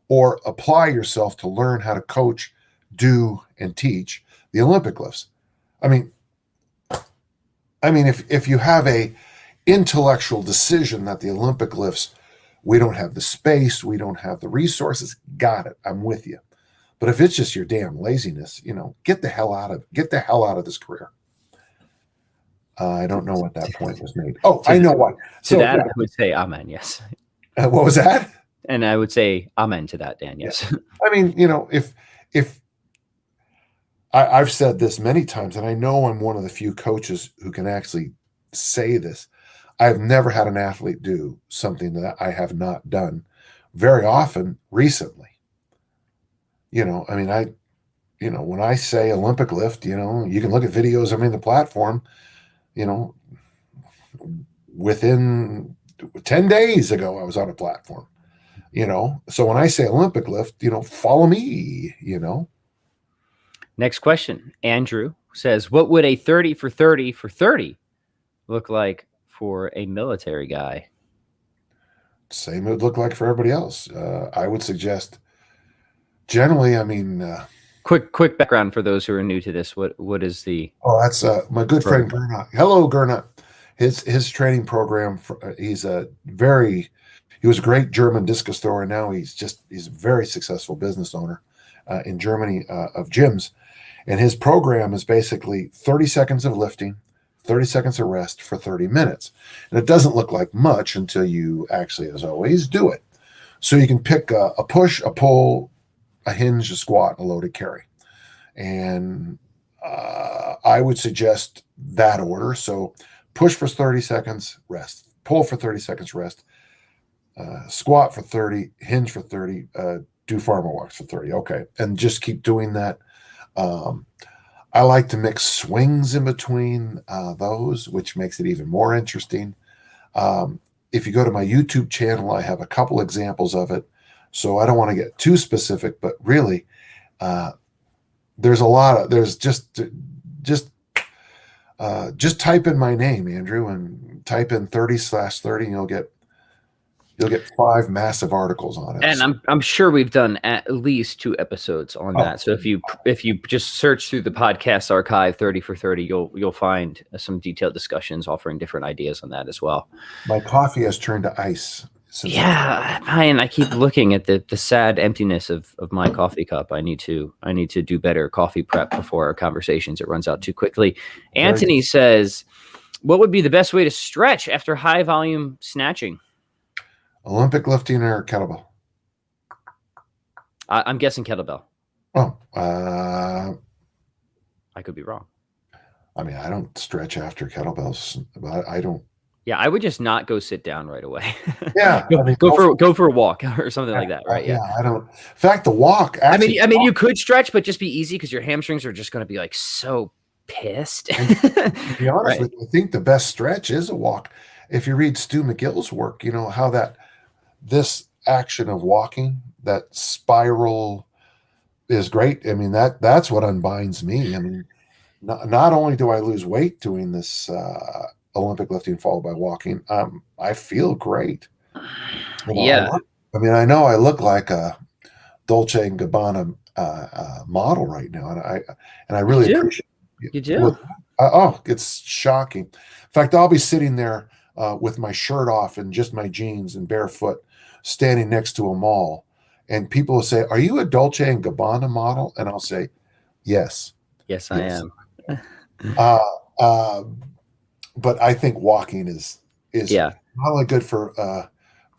or apply yourself to learn how to coach, do, and teach the Olympic lifts. I mean, if you have a intellectual decision that the Olympic lifts, we don't have the space, we don't have the resources, got it, I'm with you. But if it's just your damn laziness, you know, get the hell out of this career. I don't know what that point was made. Oh, I know what. To that, I would say amen, yes. What was that? And I would say amen to that, Dan, yes. Yeah. I mean, you know, if I've said this many times, and I know I'm one of the few coaches who can actually say this, I've never had an athlete do something that I have not done very often recently. You know, I mean, when I say Olympic lift, you know, you can look at videos of me in the platform, you know, within 10 days ago, I was on a platform, you know. So when I say Olympic lift, you know, follow me, you know. Next question. Andrew says, what would a 30 for 30 for 30 look like for a military guy? Same it would look like for everybody else. I would suggest generally, I mean, quick background for those who are new to this. What is the? Oh, that's my good friend Gernot. Hello, Gernot. His training program. He was a great German discus thrower. Now he's a very successful business owner in Germany of gyms, and his program is basically 30 seconds of lifting, 30 seconds of rest for 30 minutes. And it doesn't look like much until you actually, as always, do it. So you can pick a push, a pull, a hinge, a squat, a loaded carry. And I would suggest that order. So push for 30 seconds, rest. Pull for 30 seconds, rest. Squat for 30, hinge for 30, do farmer walks for 30. Okay. And just keep doing that. I like to mix swings in between those, which makes it even more interesting. If you go to my YouTube channel, I have a couple examples of it. So I don't want to get too specific, but really, there's just type in my name, Andrew, and type in 30/30, and you'll get 5 massive articles on it. And I'm sure we've done at least 2 episodes on that. So if you just search through the podcast archive 30 for 30, you'll find some detailed discussions offering different ideas on that as well. My coffee has turned to ice. Yeah, and I keep looking at the sad emptiness of my coffee cup. I need to do better coffee prep before our conversations. It runs out too quickly. Anthony says, what would be the best way to stretch after high volume snatching? Olympic lifting or kettlebell? I'm guessing kettlebell. Oh, I could be wrong. I mean, I don't stretch after kettlebells, but I don't. Yeah, I would just not go sit down right away. Yeah, go for a walk or something like that, right? Yeah, I don't. In fact, the walk. Actually, I mean, you could stretch, but just be easy because your hamstrings are just going to be like so pissed. To be honest with you, I think the best stretch is a walk. If you read Stu McGill's work, you know how this action of walking, that spiral, is great. I mean, that's what unbinds me. I mean, not only do I lose weight doing this Olympic lifting followed by walking, I feel great. You know, yeah. I mean, I know I look like a Dolce & Gabbana model right now, and I really appreciate it. You do? It's shocking. In fact, I'll be sitting there with my shirt off and just my jeans and barefoot, standing next to a mall, and people will say, "Are you a Dolce & Gabbana model?" And I'll say, "Yes." Yes, I am. but I think walking is Yeah. not only good for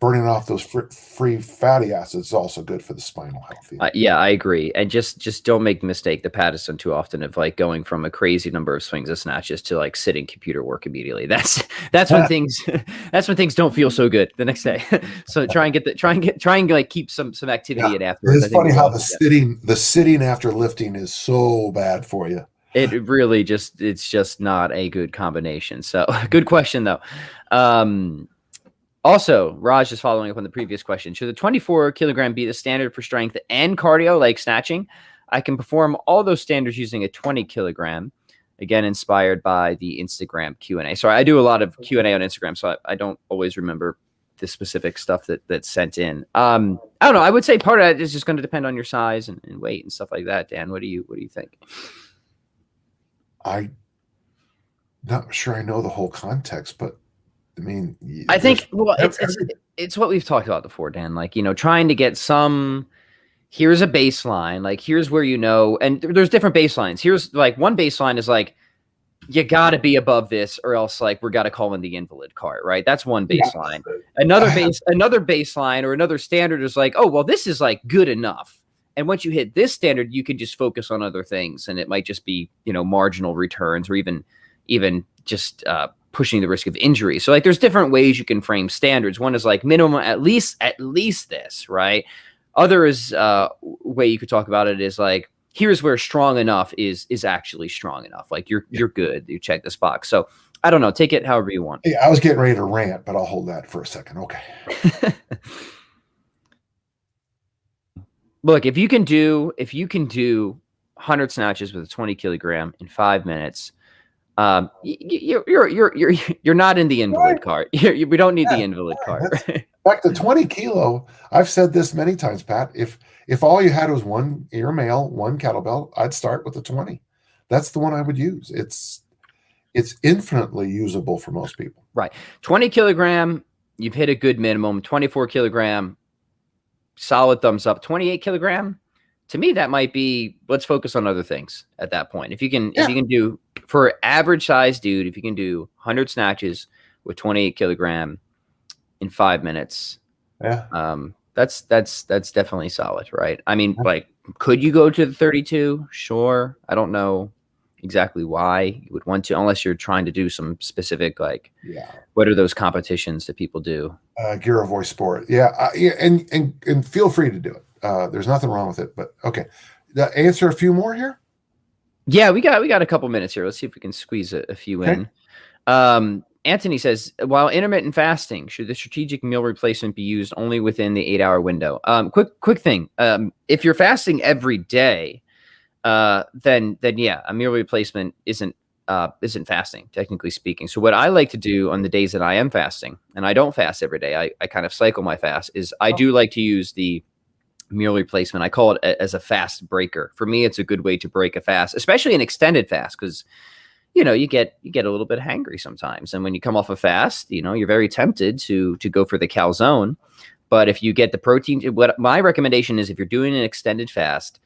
burning off those free fatty acids, it's also good for the spinal health. Yeah, I agree. And just don't make the mistake that Pat has done too often of like going from a crazy number of swings of snatches to like sitting computer work immediately. That's when things that's when things don't feel so good the next day. So try and like keep some activity in afterwards. It's funny how the sitting after lifting is so bad for you. It really it's just not a good combination. So good question though. Also, Raj is following up on the previous question. Should the 24 kilogram be the standard for strength and cardio, like snatching? I can perform all those standards using a 20 kilogram. Again, inspired by the Instagram Q&A. So I do a lot of Q&A on Instagram, so I don't always remember the specific stuff that's sent in. I don't know. I would say part of that is just going to depend on your size and weight and stuff like that. Dan, what do you think? I'm not sure I know the whole context, but I mean, I think, well, it's what we've talked about before, Dan. Like, trying to get some. Here's a baseline. Like, here's where and there's different baselines. Here's like one baseline is like, you got to be above this, or else like we're got to call in the invalid cart, right? That's one baseline. Another baseline or another standard is like, oh well, this is like good enough. And once you hit this standard, you can just focus on other things, and it might just be marginal returns, or even just pushing the risk of injury. So like there's different ways you can frame standards. One is like minimum at least this, right? Other is way you could talk about it is like, here's where strong enough is actually strong enough. Like you're good. You check this box. So I don't know. Take it however you want. Yeah, I was getting ready to rant, but I'll hold that for a second. Okay. Look, if you can do 100 snatches with a 20 kilogram in 5 minutes, you're not in the invalid cart. We don't need the invalid cart. Back to 20 kilo. I've said this many times, Pat. If all you had was you're male, one kettlebell, I'd start with the 20. That's the one I would use. It's infinitely usable for most people. Right. 20 kilogram, you've hit a good minimum. 24 kilogram, solid thumbs up. 28 kilogram, to me, that might be, let's focus on other things at that point. If you can do, for average size dude, if you can do 100 snatches with 28 kilogram in 5 minutes, that's definitely solid, right? I mean, like, could you go to the 32? Sure. I don't know exactly why you would want to, unless you're trying to do some specific, like, what are those competitions that people do? Gear Voice Sport. Yeah. And feel free to do it. There's nothing wrong with it, but okay. Answer a few more here. Yeah, we got a couple minutes here. Let's see if we can squeeze a few in. Anthony says, while intermittent fasting, should the strategic meal replacement be used only within the 8-hour window? Quick thing. If you're fasting every day, then yeah, a meal replacement isn't fasting, technically speaking. So what I like to do on the days that I am fasting, and I don't fast every day, I kind of cycle my fast, is I do like to use the meal replacement. I call it as a fast breaker. For me, it's a good way to break a fast, especially an extended fast, because you get a little bit hangry sometimes. And when you come off a fast, you're very tempted to go for the calzone. But if you get the protein, what my recommendation is, if you're doing an extended fast,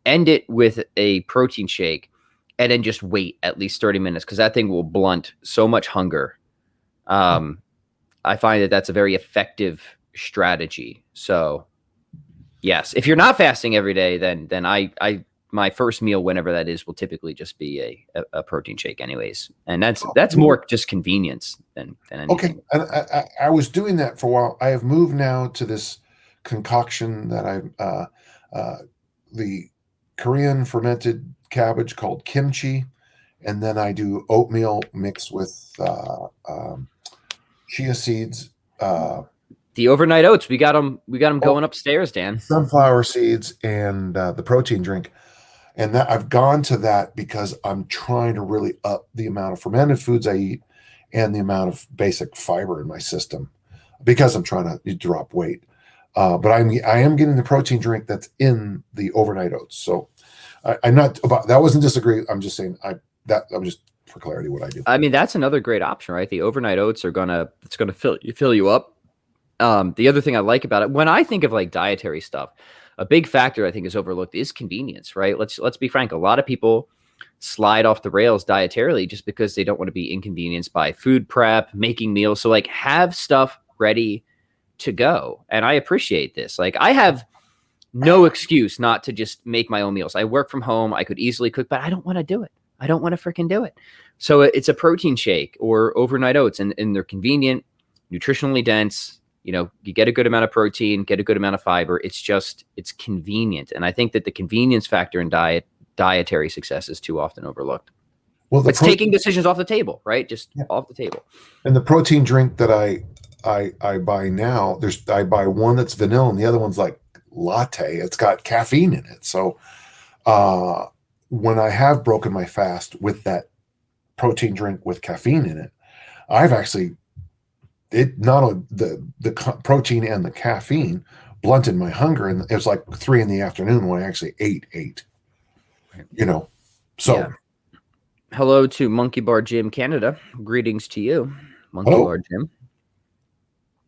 end it with a protein shake and then just wait at least 30 minutes, because that thing will blunt so much hunger. I find that that's a very effective strategy. So yes, if you're not fasting every day, then I my first meal, whenever that is, will typically just be a protein shake anyways. And that's more just convenience than anything. Okay. And I was doing that for a while. I have moved now to this concoction that the Korean fermented cabbage called kimchi. And then I do oatmeal mixed with chia seeds. The overnight oats, we got them going upstairs, Dan. Sunflower seeds and the protein drink. And that I've gone to that because I'm trying to really up the amount of fermented foods I eat and the amount of basic fiber in my system, because I'm trying to drop weight. But I am getting the protein drink that's in the overnight oats. So I'm not about that. Wasn't disagree. I'm just saying I'm just for clarity what I do. I mean, that's another great option, right? The overnight oats it's gonna fill you up. The other thing I like about it, when I think of like dietary stuff, a big factor I think is overlooked is convenience, right? Let's be frank. A lot of people slide off the rails dietarily just because they don't want to be inconvenienced by food prep, making meals. So like have stuff ready to go. And I appreciate this. Like I have no excuse not to just make my own meals. I work from home. I could easily cook, but I don't want to do it. I don't want to freaking do it. So it's a protein shake or overnight oats, and they're convenient, nutritionally dense. You know, you get a good amount of protein, get a good amount of fiber. It's convenient. And I think that the convenience factor in dietary success is too often overlooked. Well, it's taking decisions off the table, right? Just off the table. And the protein drink that I buy now, I buy one that's vanilla and the other one's like latte. It's got caffeine in it. So when I have broken my fast with that protein drink with caffeine in it, I've actually not only the protein and the caffeine blunted my hunger, and it was like 3 p.m. when I actually ate. You know, so. Yeah. Hello to Monkey Bar Gym Canada. Greetings to you, Monkey Bar Gym.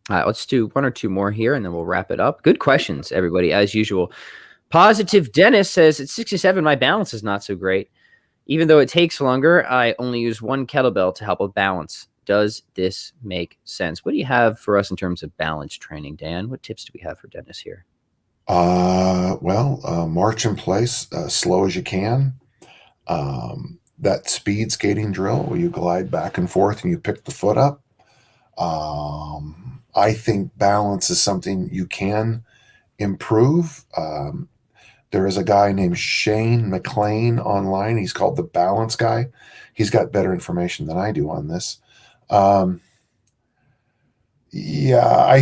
All right, let's do 1 or 2 more here, and then we'll wrap it up. Good questions, everybody, as usual. Positive Dennis says, at 67, my balance is not so great. Even though it takes longer, I only use 1 kettlebell to help with balance. Does this make sense? What do you have for us in terms of balance training, Dan? What tips do we have for Dennis here? March in place, slow as you can. That speed skating drill where you glide back and forth and you pick the foot up. I think balance is something you can improve. There is a guy named Shane McLean online. He's called the Balance Guy. He's got better information than I do on this. I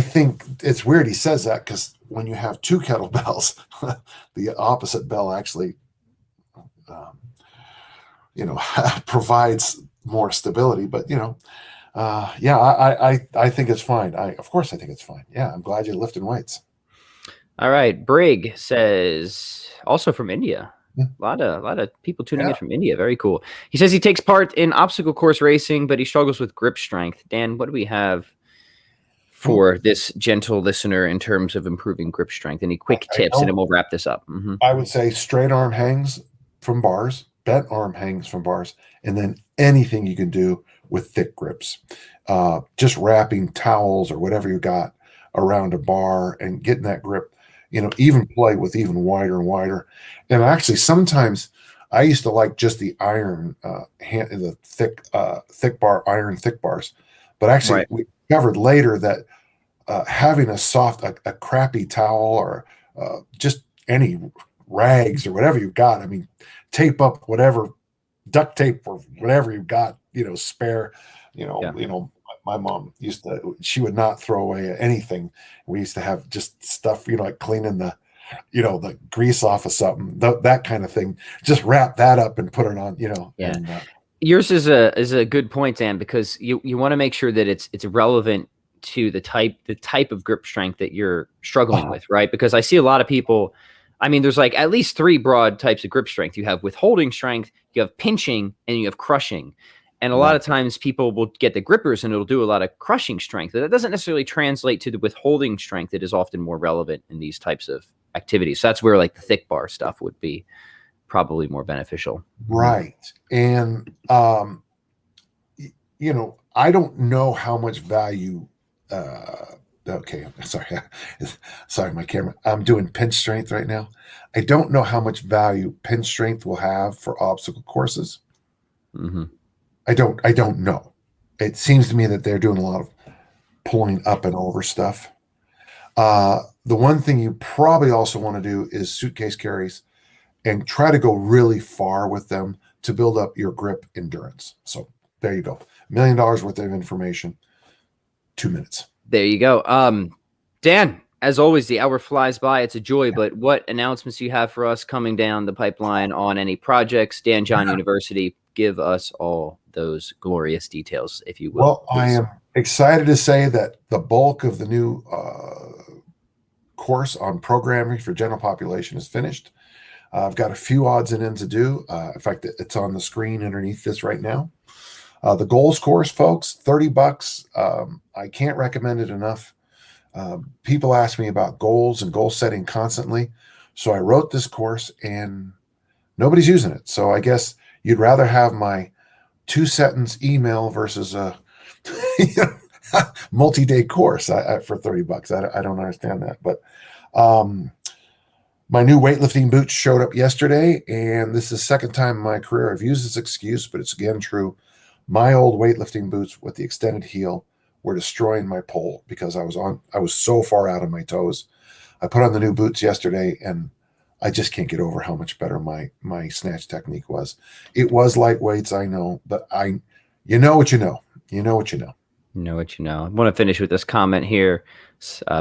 think it's weird he says that, because when you have 2 kettlebells, the opposite bell actually, provides more stability. But, I think it's fine. Of course I think it's fine. Yeah, I'm glad you're lifting weights. All right. Brig says, also from India. A lot of people tuning in from India. Very cool. He says he takes part in obstacle course racing, but he struggles with grip strength. Dan, what do we have for this gentle listener in terms of improving grip strength? Any quick tips, and then we'll wrap this up. Mm-hmm. I would say straight arm hangs from bars, bent arm hangs from bars, and then anything you can do with thick grips. Just wrapping towels or whatever you got around a bar and getting that grip. Even play with even wider and wider. And actually, sometimes I used to like just the iron the thick bar, iron thick bars. But actually, we discovered later that having a crappy towel or just any rags or whatever you've got, tape up whatever, duct tape or whatever you've got, spare, my mom she would not throw away anything. We used to have just stuff, like cleaning the grease off of something, that kind of thing. Just wrap that up and put it on, Yeah. And, yours is a good point, Dan, because you want to make sure that it's relevant to the type of grip strength that you're struggling with, right? Because I see a lot of people. There's like at least 3 broad types of grip strength. You have withholding strength, you have pinching, and you have crushing. And a lot of times people will get the grippers and it'll do a lot of crushing strength. That doesn't necessarily translate to the withholding strength that is often more relevant in these types of activities. So that's where like the thick bar stuff would be probably more beneficial. Right. And, I don't know how much value, okay, sorry, my camera. I'm doing pinch strength right now. I don't know how much value pinch strength will have for obstacle courses. Mm-hmm. I don't know. It seems to me that they're doing a lot of pulling up and over stuff. The one thing you probably also want to do is suitcase carries and try to go really far with them to build up your grip endurance. So there you go. $1 million worth of information, 2 minutes. There you go. Dan, as always, the hour flies by. It's a joy, but what announcements do you have for us coming down the pipeline on any projects? Dan John University, give us all those glorious details, if you will. Well, please. I am excited to say that the bulk of the new course on programming for general population is finished. I've got a few odds and ends to do. In fact, it's on the screen underneath this right now. The goals course, folks, $30. I can't recommend it enough. People ask me about goals and goal setting constantly. So I wrote this course and nobody's using it. So I guess you'd rather have my 2-sentence email versus a multi-day course for $30. I don't understand that. But my new weightlifting boots showed up yesterday, and this is the second time in my career I've used this excuse, but it's again true. My old weightlifting boots with the extended heel were destroying my pole because I was so far out of my toes. I put on the new boots yesterday, and I just can't get over how much better my snatch technique was. It was light weights, I know, but you know what you know. You know what you know. You know what you know. I want to finish with this comment here.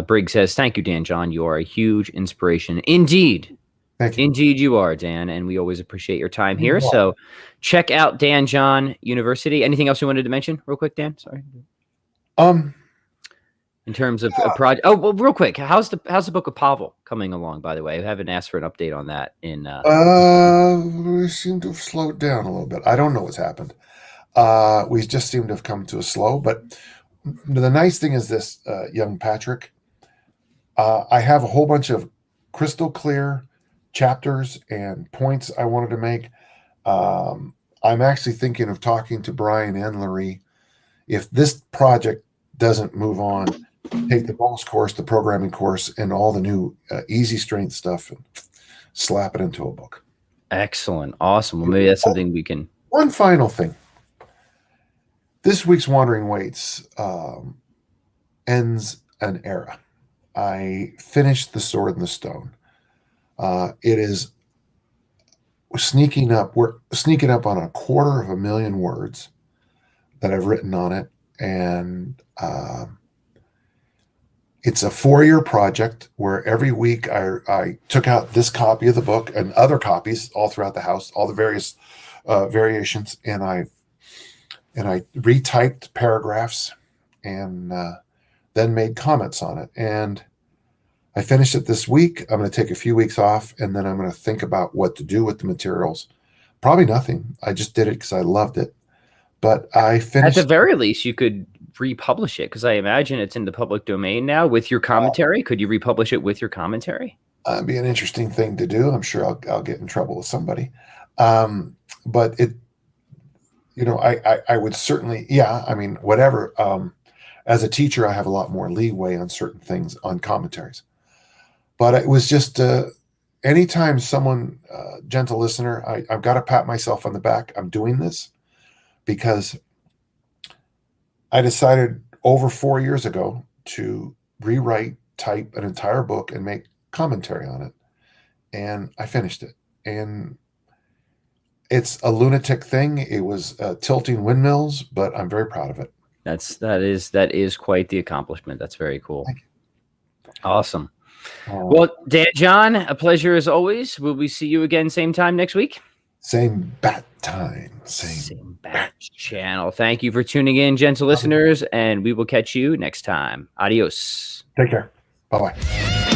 Briggs says, "Thank you, Dan John. You are a huge inspiration. Indeed. Thank you. Indeed you are, Dan, and we always appreciate your time here. So check out Dan John University. Anything else you wanted to mention real quick, Dan? Sorry. In terms of a project. Oh, well, real quick. How's the book of Pavel coming along, by the way? I haven't asked for an update on that we seem to have slowed down a little bit. I don't know what's happened. We just seem to have come to a slow, but the nice thing is this, young Patrick, I have a whole bunch of crystal clear chapters and points I wanted to make. I'm actually thinking of talking to Brian and Larry. If this project doesn't move on, take the bonus course, the programming course, and all the new easy strength stuff and slap it into a book. Excellent. Awesome. Well, maybe that's something we can. One final thing. This week's Wandering Weights ends an era. I finished The Sword and the Stone. It is sneaking up. We're sneaking up on 250,000 words that I've written on it, and it's a 4-year project where every week I took out this copy of the book and other copies all throughout the house, all the various variations, and I retyped paragraphs and then made comments on it. And I finished it this week. I'm going to take a few weeks off, and then I'm going to think about what to do with the materials. Probably nothing. I just did it because I loved it. But I finished. At the very least, you could republish it, because I imagine it's in the public domain now with your commentary. Could you republish it with your commentary? That'd be an interesting thing to do. I'm sure I'll get in trouble with somebody. But it, I would certainly, I mean, whatever. As a teacher, I have a lot more leeway on certain things on commentaries. But it was just anytime someone, gentle listener, I've got to pat myself on the back. I'm doing this because I decided over 4 years ago to rewrite, type an entire book and make commentary on it. And I finished it. And it's a lunatic thing. It was tilting windmills, but I'm very proud of it. That is quite the accomplishment. That's very cool. Thank you. Awesome. Well, Dan John, a pleasure as always. Will we see you again same time next week? Same bat time. Same bat channel. Thank you for tuning in, gentle listeners, and we will catch you next time. Adios. Take care. Bye-bye.